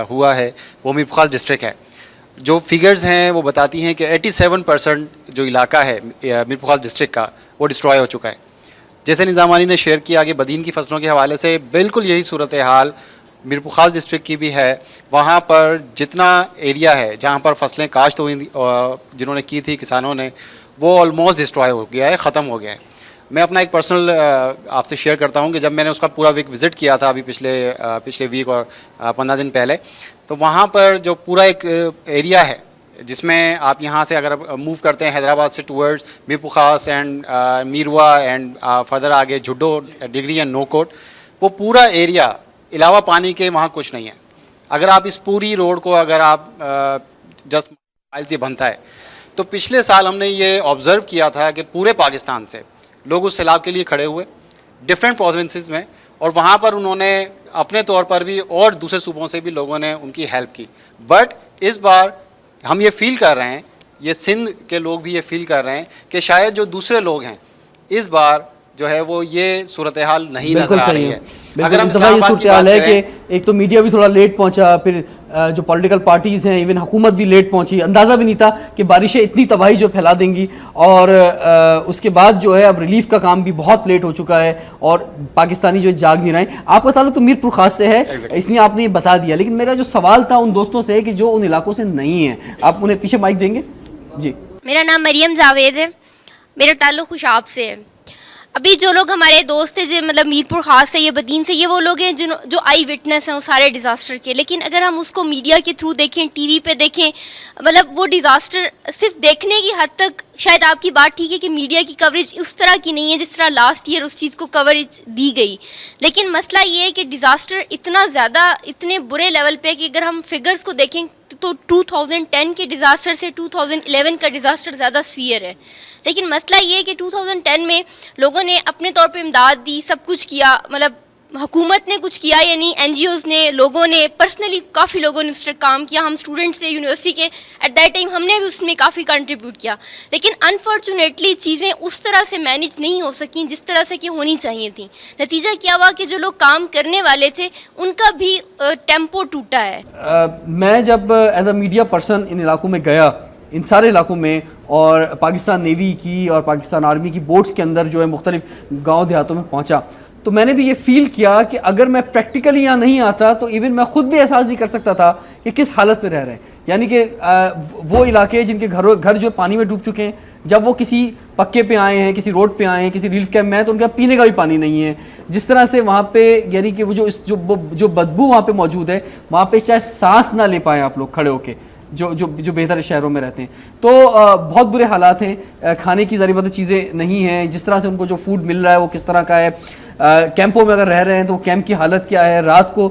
हुआ है वो मीर ख्वास डिस्ट्रिक्ट है। जो फिगर्स हैं वो बताती हैं कि 87% जो इलाका है मीर ख्वास डिस्ट्रिक्ट का वो डिस्ट्रॉय हो चुका है। जैसे निज़ामानी ने शेयर किया कि बदीन की फसलों के हवाले से बिल्कुल यही सूरत हाल मीर ख्वास डिस्ट्रिक्ट की भी है। वहाँ पर जितना एरिया है जहाँ पर फसलें काश्त हुई जिन्होंने की थी किसानों ने, वो ऑलमोस्ट डिस्ट्रॉय हो गया है, ख़त्म हो गया है। मैं अपना एक पर्सनल आपसे शेयर करता हूँ कि जब मैंने उसका पूरा वीक विज़िट किया था अभी पिछले वीक और 15 दिन पहले, तो वहाँ पर जो पूरा एक एरिया है जिसमें आप यहाँ से अगर मूव करते हैं हैदराबाद से टूवर्ड्स मीर ख्वास एंड मीरवा एंड फर्दर आगे जुड्डो डिग्री एंड नोकोट, वो पूरा एरिया अलावा पानी के वहाँ कुछ नहीं है। अगर आप इस पूरी रोड को अगर आप जस्ट माइल से बनता है, तो पिछले साल हमने ये ऑब्ज़र्व किया था कि पूरे पाकिस्तान से लोग उस सैलाब के लिए खड़े हुए डिफरेंट प्रोविंसेस में, और वहाँ पर उन्होंने अपने तौर पर भी और दूसरे सूबों से भी लोगों ने उनकी हेल्प की। बट इस बार हम ये फील कर रहे हैं, ये सिंध के लोग भी ये फील कर रहे हैं कि शायद जो दूसरे लोग हैं इस बार जो है वो ये सूरत हाल नहीं नज़र आ रही है। अगर हम इस्लामाबाद की बात है करें, कि एक तो मीडिया भी थोड़ा लेट पहुंचा, फिर जो पॉलिटिकल पार्टीज़ हैं, इवन हुकूमत भी लेट पहुंची। अंदाज़ा भी नहीं था कि बारिशें इतनी तबाही जो फैला देंगी, और उसके बाद जो है अब रिलीफ का काम भी बहुत लेट हो चुका है और पाकिस्तानी जो जाग नहीं रहे। आपका ताल्लुक तो मीरपुर खास से है, इसलिए आपने ये बता दिया, लेकिन मेरा जो सवाल था उन दोस्तों से कि जो उन इलाकों से नहीं है, आप उन्हें पीछे माइक देंगे जी। मेरा नाम मरियम जावेद है, मेरा ताल्लुक खुशाब से है। अभी जो लोग हमारे दोस्त थे जो मतलब मीरपुर खास से, ये बदीन से, ये वो लोग हैं जो आई विटनेस हैं उस सारे डिज़ास्टर के। लेकिन अगर हम उसको मीडिया के थ्रू देखें, टीवी पे देखें, मतलब वो डिज़ास्टर सिर्फ देखने की हद तक शायद आपकी बात ठीक है कि मीडिया की कवरेज उस तरह की नहीं है जिस तरह लास्ट ईयर उस चीज़ को कवरेज दी गई। लेकिन मसला ये है कि डिज़ास्टर इतना ज़्यादा, इतने बुरे लेवल पे कि अगर हम फिगर्स को देखें तो 2010 के डिज़ास्टर से 2011 का डिज़ास्टर ज़्यादा सीवियर है। लेकिन मसला ये है कि 2010 में लोगों ने अपने तौर पे इमदाद दी, सब कुछ किया, मतलब हुकूमत ने कुछ किया या नहीं, NGOs ने, लोगों ने पर्सनली काफ़ी लोगों ने उस पर काम किया। हम स्टूडेंट्स थे यूनिवर्सिटी के, एट दैट टाइम हमने भी उसमें काफ़ी कंट्रीब्यूट किया। लेकिन अनफॉर्चुनेटली चीज़ें उस तरह से मैनेज नहीं हो सकी जिस तरह से कि होनी चाहिए थी। नतीजा क्या हुआ कि जो लोग काम करने वाले थे उनका भी टेम्पो टूटा है। मैं जब एज अ मीडिया पर्सन इन इलाकों में गया, इन सारे इलाकों में, और पाकिस्तान नेवी की और पाकिस्तान आर्मी की बोट्स के अंदर जो है मुख्तलिफ गाँव देहातों में पहुँचा, तो मैंने भी ये फील किया कि अगर मैं प्रैक्टिकली यहाँ नहीं आता तो इवन मैं खुद भी एहसास नहीं कर सकता था कि किस हालत में रह रहे हैं। यानी कि वो इलाके जिनके घर जो पानी में डूब चुके हैं, जब वो किसी पक्के पे आए हैं, किसी रोड पे आए हैं, किसी रिलीफ कैंप में आए, तो उनका पीने का भी पानी नहीं है। जिस तरह से वहाँ पे यानी कि वो जो बदबू वहाँ पे मौजूद है, वहाँ पे चाहे सांस ना ले पाएँ आप लोग खड़े होके, जो बेहतर शहरों में रहते हैं। तो बहुत बुरे हालात हैं, खाने की ज़रूरत चीज़ें नहीं हैं, जिस तरह से उनको जो फूड मिल रहा है वो किस तरह का है। कैंपों में अगर रह रहे हैं तो कैंप की हालत क्या है, रात को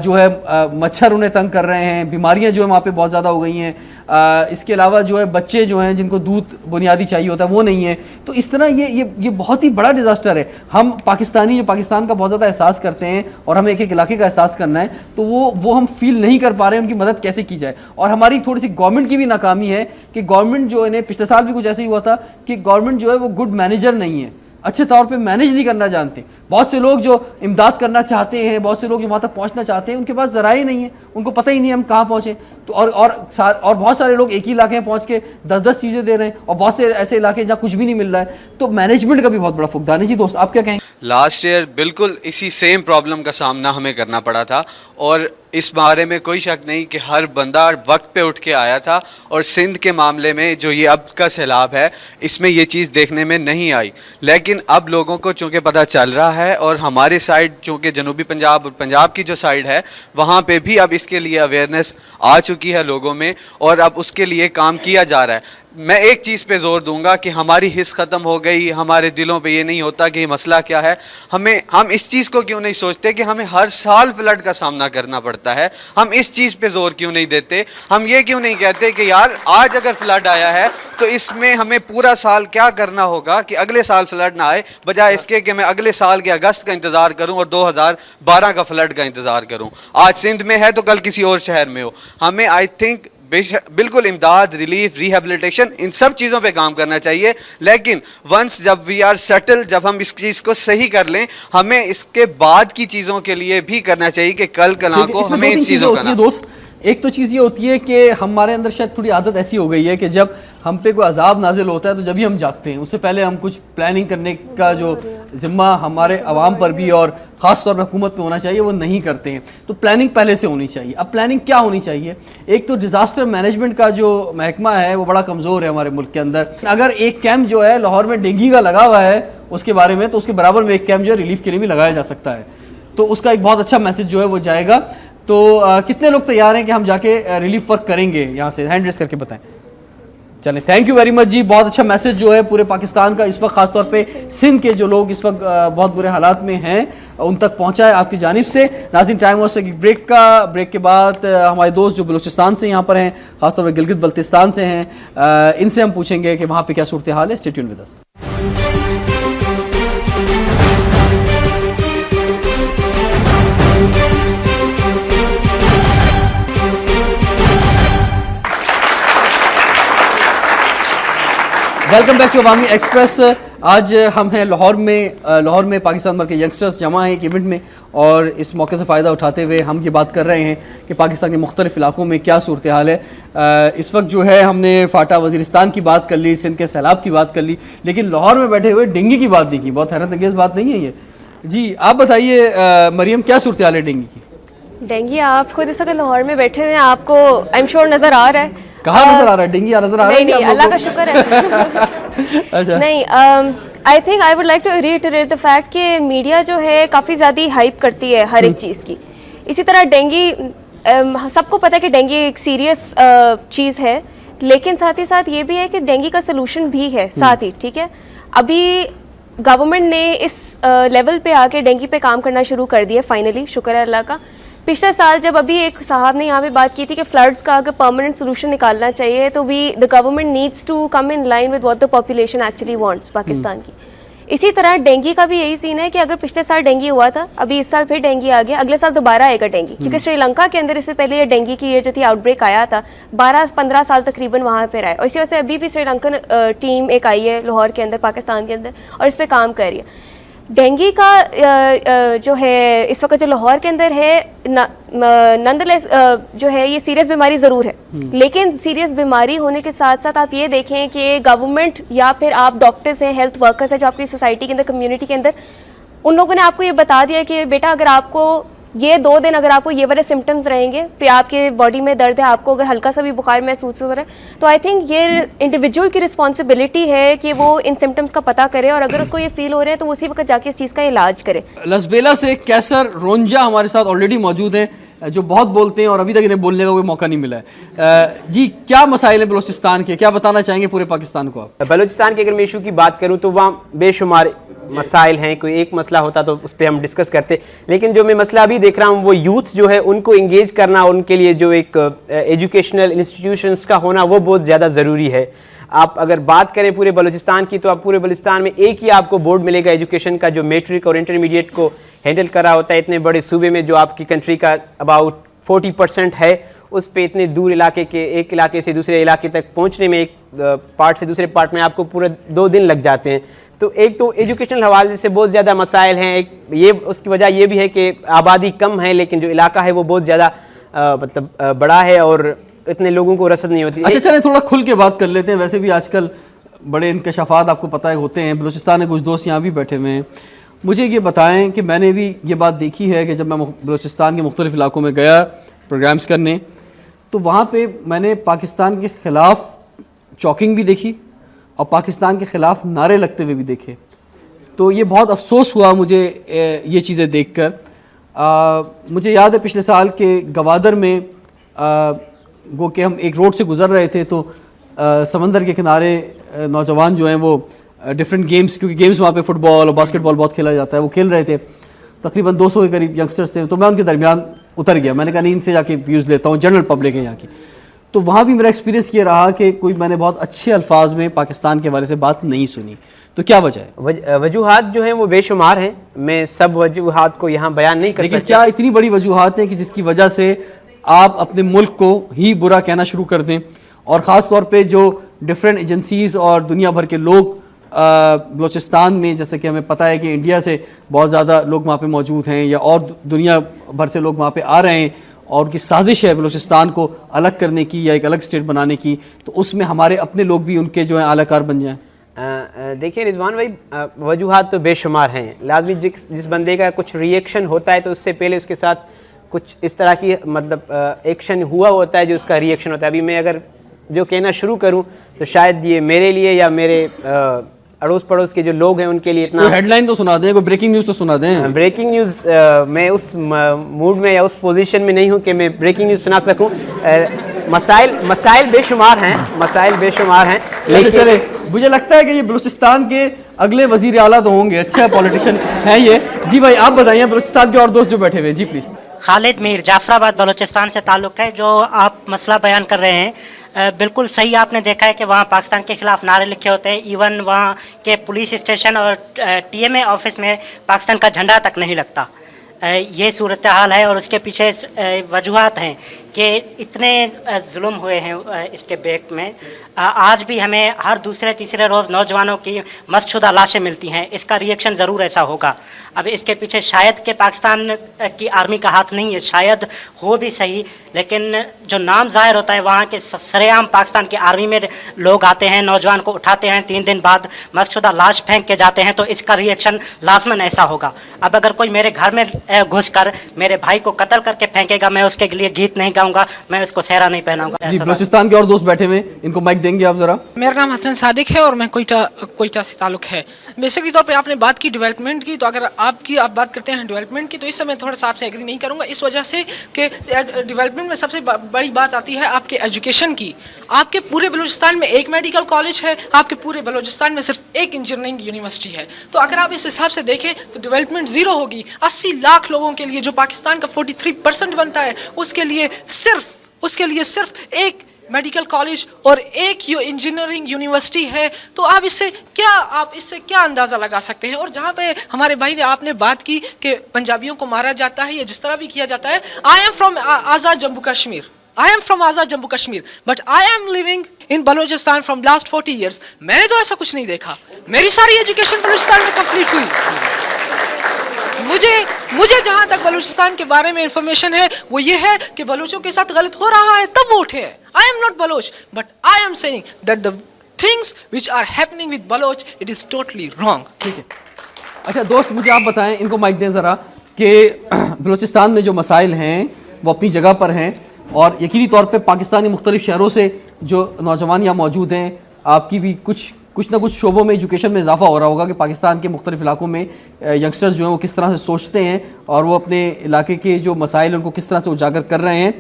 जो है मच्छर उन्हें तंग कर रहे हैं, बीमारियां जो है वहाँ पे बहुत ज़्यादा हो गई हैं। इसके अलावा जो है बच्चे जो हैं जिनको दूध बुनियादी चाहिए होता है वो नहीं है। तो इस तरह ये बहुत ही बड़ा डिज़ास्टर है। हम पाकिस्तानी जो पाकिस्तान का बहुत ज़्यादा एहसास करते हैं और हमें एक एक इलाके का एहसास करना है, तो वो हम फील नहीं कर पा रहे हैं उनकी मदद कैसे की जाए। और हमारी थोड़ी सी गवर्नमेंट की भी नाकामी है कि गवर्नमेंट जो है, पिछले साल भी कुछ ऐसे ही हुआ था कि गवर्नमेंट जो है वो गुड मैनेजर नहीं है, अच्छे तौर पे मैनेज नहीं करना जानते। बहुत से लोग जो इमदाद करना चाहते हैं, बहुत से लोग जो वहाँ तक पहुँचना चाहते हैं, उनके पास ज़राए नहीं है, उनको पता ही नहीं हम कहाँ पहुँचे। तो और बहुत सारे लोग एक ही इलाके में पहुँच के 10-10 चीज़ें दे रहे हैं, और बहुत से ऐसे इलाके जहाँ कुछ भी नहीं मिल रहा है। तो मैनेजमेंट का भी बहुत बड़ा फुकदान है। जी दोस्त, आप क्या कहेंगे? लास्ट ईयर बिल्कुल इसी सेम प्रॉब्लम का सामना हमें करना पड़ा था, और इस बारे में कोई शक नहीं कि हर बंदा वक्त पे उठ के आया था। और सिंध के मामले में जो ये अब का सैलाब है, इसमें ये चीज़ देखने में नहीं आई। लेकिन अब लोगों को चूँकि पता चल रहा है, और हमारे साइड चूँकि जनूबी पंजाब और पंजाब की जो साइड है वहाँ पे भी अब इसके लिए अवेयरनेस आ चुकी है लोगों में, और अब उसके लिए काम किया जा रहा है। मैं एक चीज़ पे ज़ोर दूंगा कि हमारी हिस्स ख़त्म हो गई, हमारे दिलों पे ये नहीं होता कि ये मसला क्या है। हम इस चीज़ को क्यों नहीं सोचते कि हमें हर साल फ्लड का सामना करना पड़ता है। हम इस चीज़ पे ज़ोर क्यों नहीं देते? हम ये क्यों नहीं कहते कि यार आज अगर फ्लड आया है तो इसमें हमें पूरा साल क्या करना होगा कि अगले साल फ्लड ना आए, बजाय इसके कि मैं अगले साल के अगस्त का इंतज़ार करूँ और 2012 का फ्लड का इंतज़ार करूँ। आज सिंध में है तो कल किसी और शहर में हो। हमें आई थिंक बिल्कुल इमदाद, रिलीफ, रिहेबिलिटेशन, इन सब चीज़ों पे काम करना चाहिए। लेकिन वंस जब वी आर सेटल, जब हम इस चीज़ को सही कर लें, हमें इसके बाद की चीज़ों के लिए भी करना चाहिए कि कल कला को हमें इन चीज़ों का दोस्त, एक तो चीज़ ये होती है कि हमारे अंदर शायद थोड़ी आदत ऐसी हो गई है कि जब हम पे कोई अजाब नाजिल होता है तो जब ही हम जागते हैं, उससे पहले हम कुछ प्लानिंग करने का जो ज़िम्मा हमारे अवाम पर भी और ख़ास तौर पर हुकूमत पे होना चाहिए वो नहीं करते हैं। तो प्लानिंग पहले से होनी चाहिए। अब प्लानिंग क्या होनी चाहिए? एक तो डिज़ास्टर मैनेजमेंट का जो महकमा है वो बड़ा कमज़ोर है हमारे मुल्क के अंदर। अगर एक कैंप जो है लाहौर में डेंगू का लगा हुआ है उसके बारे में, तो उसके बराबर में एक कैंप जो है रिलीफ के लिए भी लगाया जा सकता है, तो उसका एक बहुत अच्छा मैसेज जो है वो जाएगा। तो कितने लोग तैयार हैं कि हम जाके रिलीफ वर्क करेंगे? यहाँ से हैंड रेस करके बताएं। चलें, थैंक यू वेरी मच जी। बहुत अच्छा मैसेज जो है पूरे पाकिस्तान का इस वक्त, खासतौर पे सिंध के जो लोग इस वक्त बहुत बुरे हालात में हैं उन तक पहुंचा है आपकी जानिब से। नाज़रीन, टाइम हो सके ब्रेक का। ब्रेक के बाद हमारे दोस्त जो बलूचिस्तान से यहाँ पर हैं, खासतौर पर गिलगित बल्तिस्तान से हैं, इनसे हम पूछेंगे कि वहाँ पर क्या सूरत हाल है। Stay tuned with us. Welcome back to Awami express. आज हम हैं लाहौर में पाकिस्तान भर के यंगस्टर्स जमा हैं एक इवेंट में, और इस मौके से फ़ायदा उठाते हुए हम ये बात कर रहे हैं कि पाकिस्तान के मुख्तलिफ़ इलाकों में क्या सूरत हाल है। इस वक्त जो है हमने फ़ाटा वज़ीरिस्तान की बात कर ली, सिंध के सैलाब की बात कर ली, लेकिन लाहौर में बैठे हुए डेंगू की बात नहीं की। बहुत हैरत अंगेज़ बात नहीं है ये? जी आप बताइए मरियम, क्या सूरत हाल है डेंगू की? डेंगू आप खुद इस वक्त लाहौर में बैठे हैं, आपको आई एम श्योर नज़र आ रहा है। कहाँ नजर आ रहा है डेंगू? नजर आ रहा है? नहीं, अल्लाह का शुक्र है। अच्छा। नहीं, I think I would like to reiterate the fact कि मीडिया जो है काफ़ी ज़्यादा हाइप करती है हर एक चीज़ की। इसी तरह डेंगू, सबको पता है कि डेंगू एक सीरियस चीज़ है, लेकिन साथ ही साथ ये भी है कि डेंगू का सलूशन भी है साथ ही। ठीक है, अभी गवर्नमेंट ने इस लेवल पे आके डेंगू पे काम करना शुरू कर दिया फाइनली, शुक्र है अल्लाह का। पिछले साल जब अभी एक साहब ने यहाँ पे बात की थी कि फ्लड्स का अगर परमानेंट सोल्यूशन निकालना चाहिए तो we the government needs to come in line with what the population actually wants Pakistan की। इसी तरह डेंगू का भी यही सीन है कि अगर पिछले साल डेंगू हुआ था, अभी इस साल फिर डेंगू आ गया, अगले साल दोबारा आएगा डेंगू, क्योंकि श्रीलंका के अंदर इससे पहले ये डेंगू की ये जो थी आउटब्रेक आया था, 12-15 साल तकरीबन वहाँ पर आया, और इसी वजह से अभी भी श्रीलंकन टीम एक आई है लाहौर के अंदर, पाकिस्तान के अंदर, और इस पर काम कर रही है। डेंगू का जो है इस वक्त जो लाहौर के अंदर है, नंदलेस जो है ये सीरियस बीमारी ज़रूर है, लेकिन सीरियस बीमारी होने के साथ साथ आप ये देखें कि गवर्नमेंट या फिर आप डॉक्टर्स हैं, हेल्थ वर्कर्स हैं जो आपकी सोसाइटी के अंदर, कम्युनिटी के अंदर, उन लोगों ने आपको ये बता दिया कि बेटा अगर आपको ये 2 दिन अगर आपको ये वाले सिम्टम्स रहेंगे, फिर आपके बॉडी में दर्द है, आपको अगर हल्का सा भी बुखार महसूस हो रहा है, तो आई थिंक ये इंडिविजुअल की रिस्पॉन्सिबिलिटी है कि वो इन सिम्टम्स का पता करे, और अगर उसको ये फील हो रहे हैं तो उसी वक्त जाके इस चीज़ का इलाज करे। लसबेला से कैसर रोंजा हमारे साथ ऑलरेडी मौजूद हैं, जो बहुत बोलते हैं और अभी तक इन्हें बोलने का कोई मौका नहीं मिला है। जी क्या मसाइल है बलूचिस्तान के, क्या बताना चाहेंगे पूरे पाकिस्तान को आप? बलूचिस्तान के अगर मैं इशू की बात करूँ तो वहाँ बेशुमार मसाइल हैं, कोई एक मसला होता तो उस पर हम डिस्कस करते, लेकिन जो मैं मसला अभी देख रहा हूँ वो यूथ जो है उनको इंगेज करना, उनके लिए जो एक एजुकेशनल इंस्टीट्यूशंस का होना वो बहुत ज़्यादा ज़रूरी है। आप अगर बात करें पूरे बलूचिस्तान की तो आप पूरे बलूचिस्तान में एक ही आपको बोर्ड मिलेगा एजुकेशन का जो मैट्रिक और इंटरमीडिएट को हैंडल कर रहा होता है। इतने बड़े सूबे में जो आपकी कंट्री का अबाउट 40% है, उस पे इतने दूर इलाके के, एक इलाके से दूसरे इलाके तक पहुंचने में, एक पार्ट से दूसरे पार्ट में आपको पूरे 2 दिन लग जाते हैं। तो एक तो एजुकेशनल हवाले से बहुत ज़्यादा मसाइल हैं। एक ये उसकी वजह ये भी है कि आबादी कम है, लेकिन जो इलाका है वो बहुत ज़्यादा मतलब बड़ा है और इतने लोगों को रसद नहीं होती। अच्छा चलें थोड़ा खुल के बात कर लेते हैं। वैसे भी आजकल बड़े इंकशाफात आपको पता है होते हैं। बलूचिस्तान के कुछ दोस्त यहाँ भी बैठे हुए हैं। मुझे ये बताएं कि मैंने भी ये बात देखी है कि जब मैं बलूचिस्तान के मुख्तलिफ़ इलाकों में गया प्रोग्राम्स करने, तो वहाँ पे मैंने पाकिस्तान के ख़िलाफ़ चॉकिंग भी देखी और पाकिस्तान के ख़िलाफ़ नारे लगते हुए भी देखे। तो ये बहुत अफसोस हुआ मुझे ये चीज़ें देखकर। मुझे याद है पिछले साल के गवादर में वो कि हम एक रोड से गुज़र रहे थे, तो समंदर के किनारे नौजवान जो हैं वो डिफरेंट गेम्स, क्योंकि गेम्स वहाँ पे फुटबॉल और बास्केटबॉल बहुत खेला जाता है, वो खेल रहे थे। तकरीबन 200 के करीब यंगस्टर्स थे, तो मैं उनके दरमियान उतर गया। मैंने कहा नहीं, इनसे जाके व्यूज़ लेता हूँ, जनरल पब्लिक है यहाँ की। तो वहाँ भी मेरा एक्सपीरियंस ये रहा कि कोई मैंने बहुत अच्छे अल्फाज में पाकिस्तान के बारे से बात नहीं सुनी। तो क्या वजह है? वजूहात जो हैं वो बेशुमार हैं, मैं सब वजूहात को यहाँ बयान नहीं कर सकता। लेकिन क्या इतनी बड़ी वजूहात हैं कि जिसकी वजह से आप अपने मुल्क को ही बुरा कहना शुरू कर दें, और ख़ास तौर पे जो डिफरेंट एजेंसीज़ और दुनिया भर के लोग बलूचिस्तान में, जैसे कि हमें पता है कि इंडिया से बहुत ज़्यादा लोग वहाँ पे मौजूद हैं या और दुनिया भर से लोग वहाँ पे आ रहे हैं और उनकी साजिश है बलूचिस्तान को अलग करने की या एक अलग स्टेट बनाने की, तो उसमें हमारे अपने लोग भी उनके जो हैं आलाकार बन जाएँ। देखिए रिजवान भाई, वजूहात तो बेशुमार हैं। लाजमी जिस बंदे का कुछ रिएक्शन होता है तो उससे पहले उसके साथ कुछ इस तरह की मतलब एक्शन हुआ होता है जो उसका रिएक्शन होता है। अभी मैं अगर जो कहना शुरू करूं तो शायद ये मेरे लिए या मेरे अड़ोस पड़ोस के जो लोग हैं उनके लिए इतना हेडलाइन तो सुना दें, कोई ब्रेकिंग न्यूज़ तो सुना दें। ब्रेकिंग न्यूज़ मैं उस मूड में या उस पोजीशन में नहीं हूं कि मैं ब्रेकिंग न्यूज़ सुना सकूं। मसाइल बेशुमार हैं, मसाइल बेशुमार हैं। लेकिन चले, मुझे लगता है कि ये बलूचिस्तान के अगले वजीर आला तो होंगे, अच्छा पॉलिटिशियन हैं ये। जी भाई आप बताइए, बलूचिस्तान के और दोस्त जो बैठे हुए, जी प्लीज़। खालिद मीर, जाफराबाद बलूचिस्तान से ताल्लुक़ है। जो आप मसला बयान कर रहे हैं बिल्कुल सही आपने देखा है कि वहाँ पाकिस्तान के ख़िलाफ़ नारे लिखे होते हैं। इवन वहाँ के पुलिस स्टेशन और TMA ऑफिस में पाकिस्तान का झंडा तक नहीं लगता। ये सूरत हाल है और उसके पीछे वजूहात हैं कि इतने जुल्म हुए हैं इसके बैक में। आज भी हमें हर दूसरे तीसरे रोज़ नौजवानों की मस्तशुदा लाशें मिलती हैं। इसका रिएक्शन ज़रूर ऐसा होगा। अब इसके पीछे शायद कि पाकिस्तान की आर्मी का हाथ नहीं है, शायद हो भी सही, लेकिन जो नाम ज़ाहिर होता है वहाँ के सरेआम पाकिस्तान की आर्मी में लोग आते हैं, नौजवान को उठाते हैं, 3 दिन बाद मस्तशुदा लाश फेंक के जाते हैं, तो इसका रिएक्शन लाजमन ऐसा होगा। अब अगर कोई मेरे घर में घुस कर मेरे भाई को कत्ल करके फेंकेगा, मैं उसके लिए गीत नहीं गाऊंगा, मैं उसको सहरा नहीं पहनाऊंगा। जी, बलूचिस्तान के और दोस्त बैठे हुए, इनको माइक देंगे आप ज़रा। मेरा नाम हसन सादिक है और मैं कोयटा से ताल्लुक़ है। बेसिकली तौर पे आपने बात की डेवलपमेंट की, तो अगर आप बात करते हैं डेवलपमेंट की, तो इस समय थोड़ा सा आपसे एग्री नहीं करूंगा, इस वजह से कि डेवलपमेंट में सबसे बड़ी बात आती है आपके एजुकेशन की। आपके पूरे बलूचिस्तान में एक मेडिकल कॉलेज है, आपके पूरे बलूचिस्तान में सिर्फ एक इंजीनियरिंग यूनिवर्सिटी है। तो अगर आप इस हिसाब से देखें तो डेवलपमेंट ज़ीरो होगी। 80 लाख लोगों के लिए जो पाकिस्तान का 43% बनता है, उसके लिए सिर्फ एक मेडिकल कॉलेज और एक इंजीनियरिंग यूनिवर्सिटी है। तो आप इससे क्या अंदाज़ा लगा सकते हैं। और जहाँ पे हमारे भाई ने आपने बात की कि पंजाबियों को मारा जाता है या जिस तरह भी किया जाता है, I am from Azad Jammu Kashmir but I M living in Balochistan from last 40 years. मैंने तो ऐसा कुछ नहीं देखा। मेरी सारी एजुकेशन बलूचिस्तान में कंप्लीट हुई। मुझे जहाँ तक बलूचिस्तान के बारे में इंफॉर्मेशन है वो ये है कि बलूचों के साथ गलत हो रहा है तब वो उठे हैं। I am not Baloch but I am saying that the things which are happening with Baloch it is totally wrong. ठीक है, अच्छा दोस्त मुझे आप बताएं, इनको माइक दें ज़रा, कि बलूचिस्तान में जो मसाइल हैं वो अपनी जगह पर हैं और यकीनी तौर पे पाकिस्तानी मुख्तलिफ शहरों से जो नौजवान यहाँ मौजूद हैं, आपकी भी कुछ ना कुछ शोबों में एजुकेशन में इजाफा हो रहा होगा कि पाकिस्तान के मुख्तलिफ इलाकों में यंगस्टर्स जो हैं वो किस तरह से सोचते हैं और वो अपने इलाके के जो मसाइल उनको किस तरह से उजागर कर रहे हैं।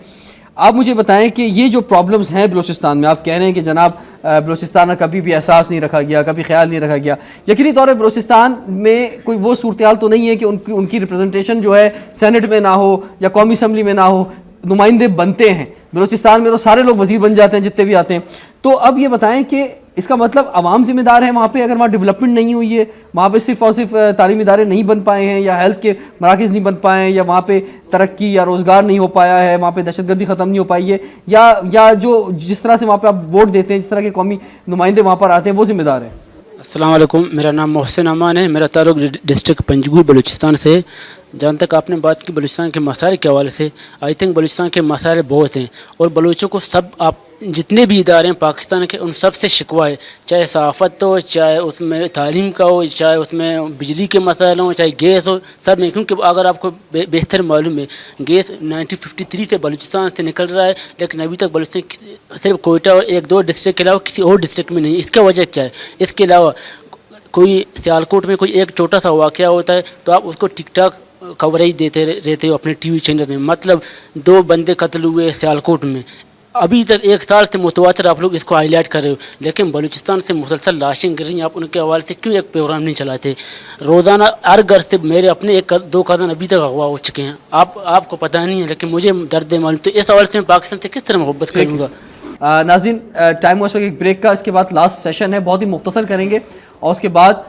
आप मुझे बताएं कि ये जो प्रॉब्लम्स हैं बलूचिस्तान में, आप कह रहे हैं कि जनाब बलूचिस्तान में कभी भी एहसास नहीं रखा गया, कभी ख्याल नहीं रखा गया। यकीनी तौर पर बलूचिस्तान में कोई वो सूरत हाल तो नहीं है कि उनकी रिप्रेजेंटेशन जो है सेनेट में ना हो या कौमी असम्बली में ना हो, नुमाइंदे बनते हैं। बलूचिस्तान में तो सारे लोग वजीर बन जाते हैं जितने भी आते हैं। तो अब ये बताएं कि इसका मतलब अवाम जिम्मेदार है वहाँ पे, अगर वहाँ डेवलपमेंट नहीं हुई है, वहाँ पे सिर्फ और सिर्फ तालीमी इदारे नहीं बन पाए हैं या हेल्थ के मराकज़ नहीं बन पाए हैं या वहाँ पे तरक्की या रोज़गार नहीं हो पाया है, वहाँ पे दहशतगर्दी ख़त्म नहीं हो पाई है, या जो जिस तरह से वहाँ पे आप वोट देते हैं, जिस तरह के कौमी नुमाइंदे वहाँ पर आते हैं, वो जिम्मेदार है। अस्सलाम वालेकुम, मेरा नाम मोहसिन अमान है, मेरा ताल्लुक़ डिस्ट्रिक्ट पंजगुर बलूचिस्तान से। जहाँ तक आपने बात की बलूचिस्तान के मसाइल के हवाले से, आई थिंक बलूचिस्तान के मसाइल बहुत हैं और बलूचों को सब आप जितने भी इदारे हैं पाकिस्तान के उन सब से शिकवा है, चाहे सहाफ़त हो, चाहे उसमें तालीम का हो, चाहे उसमें बिजली के मसाइल हो, चाहे गैस हो, सब में। क्योंकि अगर आपको बेहतर मालूम है गैस 1953 से बलूचिस्तान से निकल रहा है, लेकिन अभी तक बलूचिस्तान सिर्फ कोयटा और 1-2 डिस्ट्रिक्ट के अलावा किसी और डिस्ट्रिक्ट में नहीं। इसका वजह क्या है? इसके अलावा कोई सियालकोट में कोई एक छोटा सा वाक़या होता है तो आप उसको ठीक ठाक कवरेज देते रहते हो अपने TV चैनल में। मतलब 2 बंदे कत्ल हुए सियालकोट में, अभी तक 1 साल से मुतवातर आप लोग इसको हाईलाइट कर रहे हो, लेकिन बलूचिस्तान से मुसलसल लाशें गिर रही हैं। आप उनके हवाले से क्यों एक प्रोग्राम नहीं चलाते? रोज़ाना हर घर से मेरे अपने 1-2 कज़न अभी तक अगवा हो चुके हैं। आपको पता नहीं है, लेकिन मुझे दर्द मालूम। तो इस हवाले से मैं पाकिस्तान से किस तरह मोहब्बत करूँगा? नाज़रीन, टाइम हुआ एक ब्रेक का, इसके बाद लास्ट सेशन है, बहुत ही मुख्तसर करेंगे और उसके बाद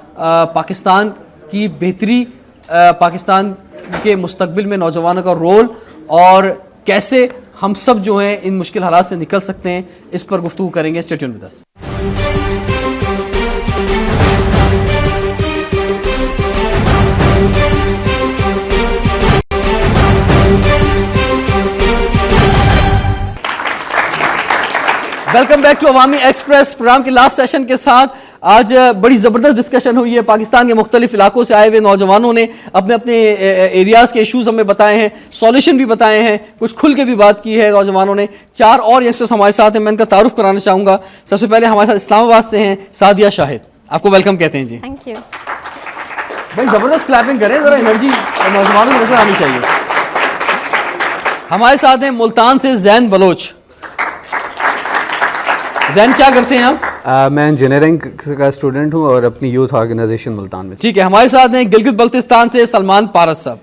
पाकिस्तान की बेहतरी, पाकिस्तान के मुस्तकबिल में नौजवानों का रोल और कैसे हम सब जो हैं इन मुश्किल हालात से निकल सकते हैं, इस पर गुफ्तगू करेंगे। Stay tuned with us. Welcome back to Awami express programme के लास्ट सेशन के साथ। आज बड़ी ज़बरदस्त डिस्कशन हुई है। पाकिस्तान के मुख्तलिफ इलाकों से आए हुए नौजवानों ने अपने अपने एरियाज़ के इशूज़ हमें बताए हैं, सॉल्यूशन भी बताए हैं, कुछ खुल के भी बात की है नौजवानों ने। 4 और यंगस्टर्स हमारे साथ हैं, मैं इनका तारुफ कराना चाहूँगा। सबसे पहले हमारे साथ इस्लामाबाद से हैं सादिया शाहिद, आपको वेलकम कहते हैं जी। Thank you. भाई ज़बरदस्त क्लैपिंग करें, ज़रा एनर्जी नौजवानों की नजर आनी चाहिए। हमारे साथ हैं मुल्तान से जैन बलोच। जैन, क्या करते हैं आप? मैं इंजीनियरिंग का स्टूडेंट हूं और अपनी यूथ ऑर्गेनाइजेशन मुल्तान में। ठीक है, हमारे साथ हैं गिलगित बल्तिस्तान से सलमान पारस साहब।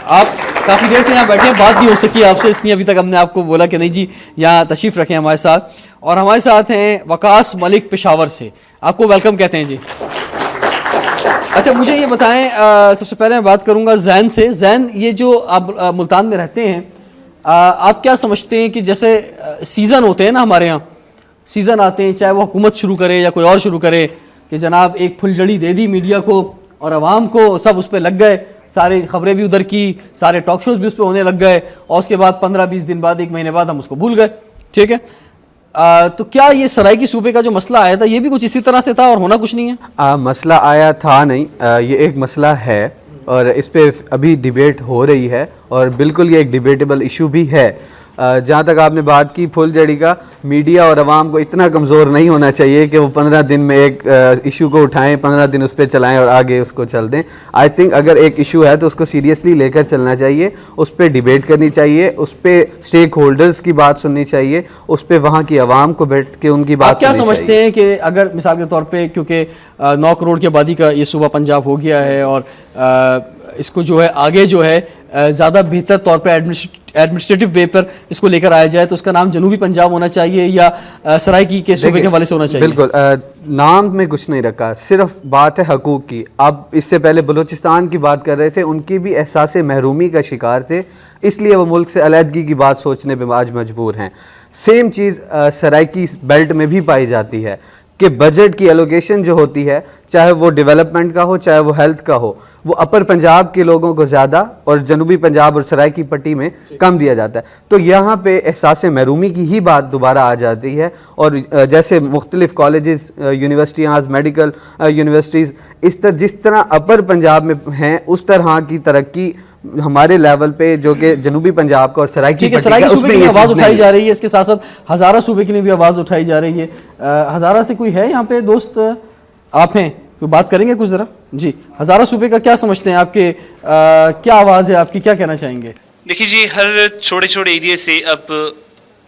आप काफ़ी देर से यहाँ बैठे हैं, बात नहीं हो सकी आपसे, इसलिए अभी तक हमने आपको बोला कि नहीं जी यहाँ तशरीफ़ रखें हमारे साथ। और हमारे साथ हैं वकास मलिक पेशावर से, आपको वेलकम कहते हैं जी। अच्छा, मुझे ये बताएं, सबसे पहले मैं बात करूँगा जैन से। जैन, ये जो आप मुल्तान में रहते हैं, आप क्या समझते हैं कि जैसे सीज़न होते हैं ना हमारे यहाँ, सीज़न आते हैं, चाहे वो हुकूमत शुरू करे या कोई और शुरू करे, कि जनाब एक फुलझड़ी दे दी मीडिया को और आवाम को, सब उस पर लग गए, सारी खबरें भी उधर की, सारे टॉक शोज़ भी उस पर होने लग गए, और उसके बाद 15-20 दिन बाद, 1 महीने बाद हम उसको भूल गए। ठीक है, तो क्या ये सराइकी सूबे का जो मसला आया था, ये भी कुछ इसी तरह से था और होना कुछ नहीं है? मसला आया था नहीं, ये एक मसला है और इस पर अभी डिबेट हो रही है और बिल्कुल ये एक डिबेटेबल इशू भी है। जहाँ तक आपने बात की फुलझड़ी का, मीडिया और आवाम को इतना कमज़ोर नहीं होना चाहिए कि वो 15 दिन में एक इशू को उठाएं, 15 दिन उस पर चलाएं और आगे उसको चल दें। आई थिंक अगर एक इशू है तो उसको सीरियसली लेकर चलना चाहिए, उस पर डिबेट करनी चाहिए, उस पर स्टेक होल्डर्स की बात सुननी चाहिए, उस पर वहाँ की आवाम को बैठ के उनकी बात। आप क्या समझते हैं कि अगर मिसाल के तौर पर, क्योंकि 9 करोड़ की आबादी का ये सूबा पंजाब हो गया है और इसको जो है आगे जो है ज़्यादा बेहतर तौर पर एडमिनिस्ट्रेटिव वे पर इसको लेकर आया जाए, तो उसका नाम जनूबी पंजाब होना चाहिए या सराइकी के सूबे के हवाले से होना चाहिए? बिल्कुल, नाम में कुछ नहीं रखा, सिर्फ बात है हकूक़ की। अब इससे पहले बलूचिस्तान की बात कर रहे थे, उनकी भी एहसास महरूमी का शिकार थे, इसलिए वो मुल्क से अलहदगी की बात सोचने पर आज मजबूर हैं। सेम चीज़ सराइकी बेल्ट में भी पाई जाती है कि बजट की एलोकेशन जो होती है, चाहे वो डेवलपमेंट का हो चाहे वो हेल्थ का हो, वो अपर पंजाब के लोगों को ज़्यादा और जनूबी पंजाब और सराइकी पट्टी में कम दिया जाता है। तो यहाँ पे एहसास महरूमी की ही बात दोबारा आ जाती है। और जैसे मुख्तलिफ कॉलेजेस, यूनिवर्सिटियाँ, मेडिकल यूनिवर्सिटीज़, जिस तरह अपर पंजाब में हैं, उस तरह की तरक्की हमारे लेवल पे जो कि जनूबी पंजाब का और सराइकी सूबे की आवाज़ उठाई जा रही है। इसके साथ साथ हज़ारा सूबे की भी आवाज़ उठाई जा रही है। हज़ारा से कोई है यहाँ पे दोस्त? आप हैं, कोई बात करेंगे कुछ ज़रा जी? हज़ारा सूबे का क्या समझते हैं, आपके क्या आवाज़ है आपकी, क्या कहना चाहेंगे? देखिए जी, हर छोटे छोटे एरिया से अब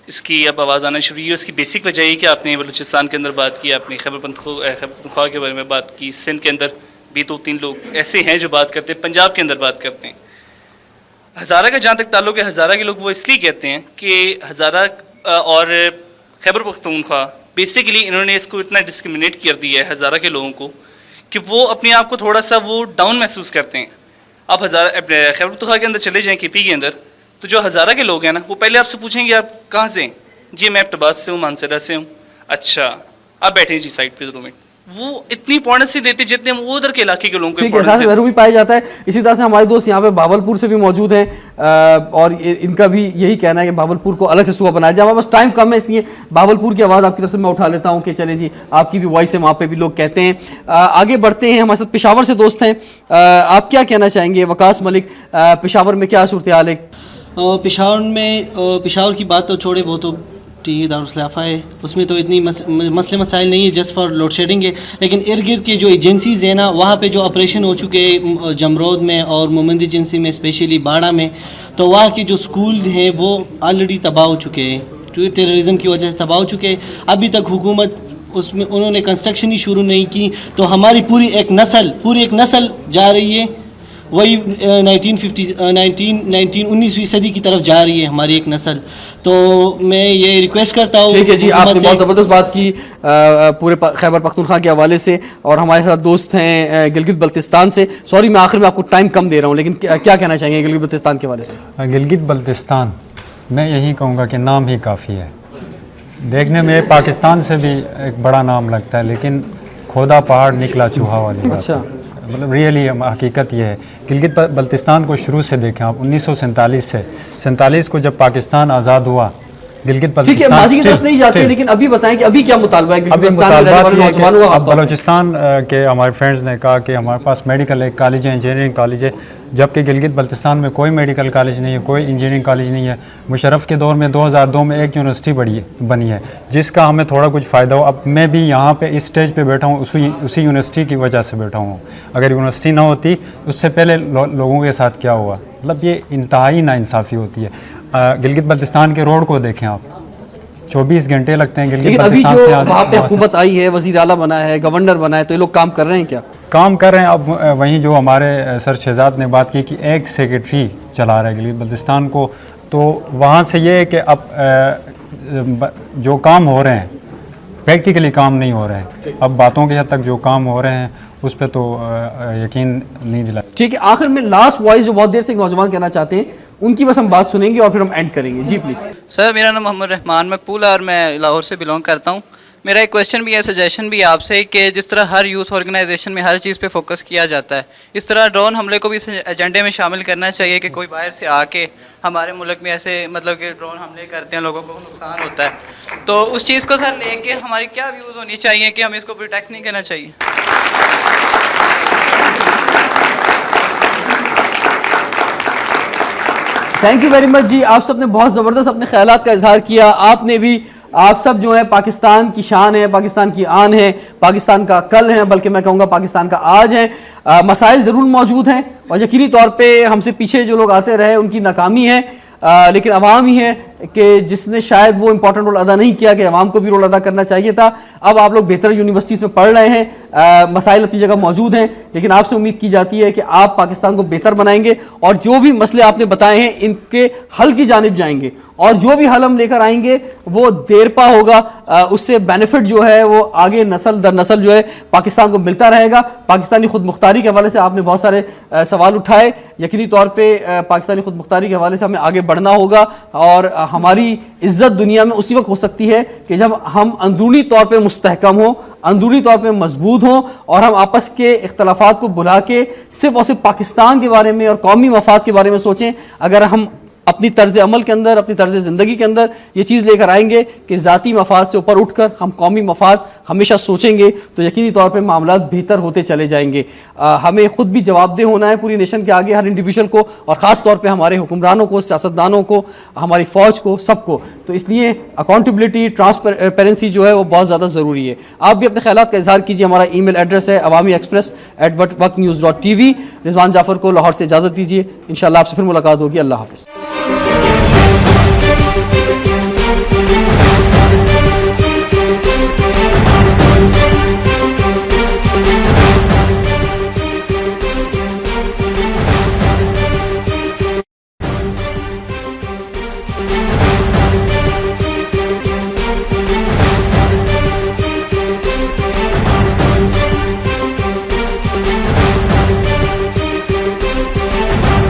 इसकी अब आवाज़ आना शुरू हुई है। उसकी बेसिक वजह है कि आपने बलूचिस्तान के अंदर बात की, आपने खैबर पख्तूनख्वा के बारे में बात की, सिंध के अंदर भी 2-3 लोग ऐसे हैं जो बात करते हैं, पंजाब के अंदर बात करते हैं। हज़ारा का जहाँ तक ताल्लुक है, हज़ारा के लोग वो इसलिए कहते हैं कि हज़ारा और खैबर पख्तूनख्वा बेसिकली इन्होंने इसको इतना डिस्क्रिमिनेट कर दिया है हज़ारा के लोगों को कि वो अपने आप को थोड़ा सा वो डाउन महसूस करते हैं। आप खैबर पख्तूनख्वा के अंदर चले जाएँ, KP के अंदर, तो जो हज़ारा के लोग हैं ना, वो पहले आपसे पूछेंगे आप कहाँ से हैं? जी मैं एबटाबाद से हूँ, मानसरा से हूँ। अच्छा, आप बैठे जी साइड पे 2 मिनट। वो इतनी इंपॉर्टेंस ही देते जितने हम उधर के इलाके के लोगों को इंपॉर्टेंस देते। भी पाया जाता है। इसी तरह से हमारे दोस्त यहाँ पे भावलपुर से भी मौजूद हैं और इनका भी यही कहना है कि भावलपुर को अलग से सूबा बनाया जाए। हमारे पास टाइम कम है, इसलिए भावलपुर की आवाज़ आपकी तरफ से मैं उठा लेता हूँ कि चले जी, आपकी भी वॉइस है, वहाँ पे भी लोग कहते हैं। आगे बढ़ते हैं, हमारे साथ पेशावर से दोस्त हैं, आप क्या कहना चाहेंगे? वकास मलिक, पेशावर में क्या सूरत हाल है? पेशावर की बात तो छोड़े, वो तो दारुल-ए-खिलाफा है, उसमें तो इतनी मसले मसाइल नहीं है, जस्ट फॉर लोड शेडिंग है। लेकिन इर्द गिर्द के जो एजेंसीज़ हैं ना, वहाँ पे जो ऑपरेशन हो चुके हैं जमरोद में और मोमंद एजेंसी में, स्पेशली बाड़ा में, तो वहाँ के जो स्कूल हैं वो ऑलरेडी तबाह हो चुके हैं, टेररिज्म की वजह से तबाह हो चुके हैं। अभी तक हुकूमत उसमें उन्होंने कंस्ट्रक्शन ही शुरू नहीं की, तो हमारी पूरी एक नस्ल जा रही है, वही 19वीं सदी की तरफ जा रही है हमारी एक नस्ल। तो मैं ये रिक्वेस्ट करता हूँ। ठीक है जी, आपने बहुत ज़बरदस्त बात की पूरे खैबर पख्तूनख्वा के हवाले से। और हमारे साथ दोस्त हैं गिलगित बल्तिस्तान से। सॉरी मैं आखिर में आपको टाइम कम दे रहा हूँ, लेकिन क्या कहना चाहेंगे गिलगित बल्तिस्तान के हवाले से? गिलगित बल्तिस्तान मैं यही कहूँगा कि नाम ही काफ़ी है। देखने में पाकिस्तान से भी एक बड़ा नाम लगता है, लेकिन खोदा पहाड़ निकला चूहा वाली बात है। मतलब रियली हकीकत ये है। गिलगित बल्तिस्तान को शुरू से देखें आप, 1947 से 47 को जब पाकिस्तान आज़ाद हुआ, गिलगित ठीक है, माजी की तरफ नहीं जाते, लेकिन अभी बताएं कि अभी क्या मुतालबा है? बलूचिस्तान के हमारे फ्रेंड्स ने कहा कि हमारे पास मेडिकल एक कॉलेज है, इंजीनियरिंग कॉलेज है, जबकि गिलगित बल्तिस्तान में कोई मेडिकल कॉलेज नहीं है, कोई इंजीनियरिंग कॉलेज नहीं है। मुशर्रफ के दौर में 2002 में एक यूनिवर्सिटी बनी है, जिसका हमें थोड़ा कुछ फ़ायदा हो। अब मैं भी यहाँ पे इस स्टेज पे बैठा हूँ उसी यूनिवर्सिटी की वजह से बैठा हूँ। अगर यूनिवर्सिटी ना होती, उससे पहले लोगों के साथ क्या हुआ, मतलब ये इंतहाई नाइंसाफ़ी होती है। गिलगित बल्तिस्तान के रोड को देखें आप, 24 घंटे लगते हैं गिलगित बल्तिस्तान से। अभी जो वहाँ पे हुकूमत आई है, वज़ीर आला बना है, गवर्नर बना है, तो ये लोग काम कर रहे हैं क्या? काम कर रहे हैं। अब वहीं जो हमारे सर शहजाद ने बात की कि एक सेक्रेटरी चला रहा है गिलगित बल्तिस्तान को, तो वहाँ से ये है कि अब जो काम हो रहे हैं प्रैक्टिकली काम नहीं हो रहे हैं। अब बातों के हद तक जो काम हो रहे हैं उस पर तो यकीन नहीं दिला। ठीक है, आखिर में लास्ट वॉइस जो बहुत देर से नौजवान कहना चाहते हैं, उनकी बस हम बात सुनेंगे और फिर हम एंड करेंगे। जी प्लीज़। सर, मेरा नाम मोहम्मद रहमान मकबूल और मैं लाहौर से बिलोंग करता हूँ। मेरा एक क्वेश्चन भी है, सजेशन भी आपसे, कि जिस तरह हर यूथ ऑर्गेनाइजेशन में हर चीज़ पे फोकस किया जाता है, इस तरह ड्रोन हमले को भी इस एजेंडे में शामिल करना चाहिए कि कोई बाहर से आके हमारे मुल्क में ऐसे मतलब कि ड्रोन हमले करते हैं, लोगों को नुकसान होता है। तो उस चीज़ को सर लेके हमारी क्या व्यूज़ होनी चाहिए कि हमें इसको प्रोटेक्ट नहीं करना चाहिए? थैंक यू वेरी मच जी, आप सब ने बहुत ज़बरदस्त अपने ख्यालात का इजहार किया। आपने भी, आप सब जो है पाकिस्तान की शान है, पाकिस्तान की आन है, पाकिस्तान का कल है, बल्कि मैं कहूँगा पाकिस्तान का आज है। मसाइल ज़रूर मौजूद हैं और यकीनी तौर पे हमसे पीछे जो लोग आते रहे उनकी नाकामी है, लेकिन अवाम ही है कि जिसने शायद वो इंपॉर्टेंट रोल अदा नहीं किया कि अवाम को भी रोल अदा करना चाहिए था। अब आप लोग बेहतर यूनिवर्सिटीज़ में पढ़ रहे हैं, मसाइल अपनी जगह मौजूद हैं, लेकिन आपसे उम्मीद की जाती है कि आप पाकिस्तान को बेहतर बनाएंगे और जो भी मसले आपने बताए हैं इनके हल की जानिब जाएंगे, और जो भी हल हम लेकर आएंगे वो देरपा होगा। उससे बेनिफिट जो है वो आगे नस्ल दर नस्ल जो है पाकिस्तान को मिलता रहेगा। पाकिस्तानी खुद मुख्तारी के हवाले से आपने बहुत सारे सवाल उठाए। यकीनी तौर पर पाकिस्तानी खुद मुख्तारी के हवाले से हमें आगे बढ़ना होगा और हमारी इज्जत दुनिया में उसी वक्त हो सकती है कि जब हम अंदरूनी तौर पे मुस्तहकम हो, अंदरूनी तौर पे मजबूत हो और हम आपस के इख्तलाफात को भुला के सिर्फ और सिर्फ पाकिस्तान के बारे में और कौमी मफाद के बारे में सोचें। अगर हम अपनी तर्ज अमल के अंदर, अपनी तर्ज ज़िंदगी के अंदर ये चीज़ लेकर आएंगे कि ज़ाती मफाद से ऊपर उठकर हम कौमी मफाद हमेशा सोचेंगे, तो यकीनी तौर पे मामलात बेहतर होते चले जाएंगे। हमें ख़ुद भी जवाबदेह होना है पूरी नेशन के आगे, हर इंडिविजुअल को, और ख़ास तौर पे हमारे हुक्मरानों को, सियासतदानों को, हमारी फ़ौज को, सबको। तो इसलिए अकाउंटेबिलिटी, ट्रांसपेरेंसी जो है वो बहुत ज़्यादा ज़रूरी है। आप भी अपने ख्यालात का इज़हार कीजिए। हमारा ईमेल एड्रेस है awami_express@waqtnews.tv। रिजवान जाफ़र को लाहौर से इजाज़त दीजिए। इंशाअल्लाह आपसे फिर मुलाकात होगी। अल्लाह हाफ़िज़।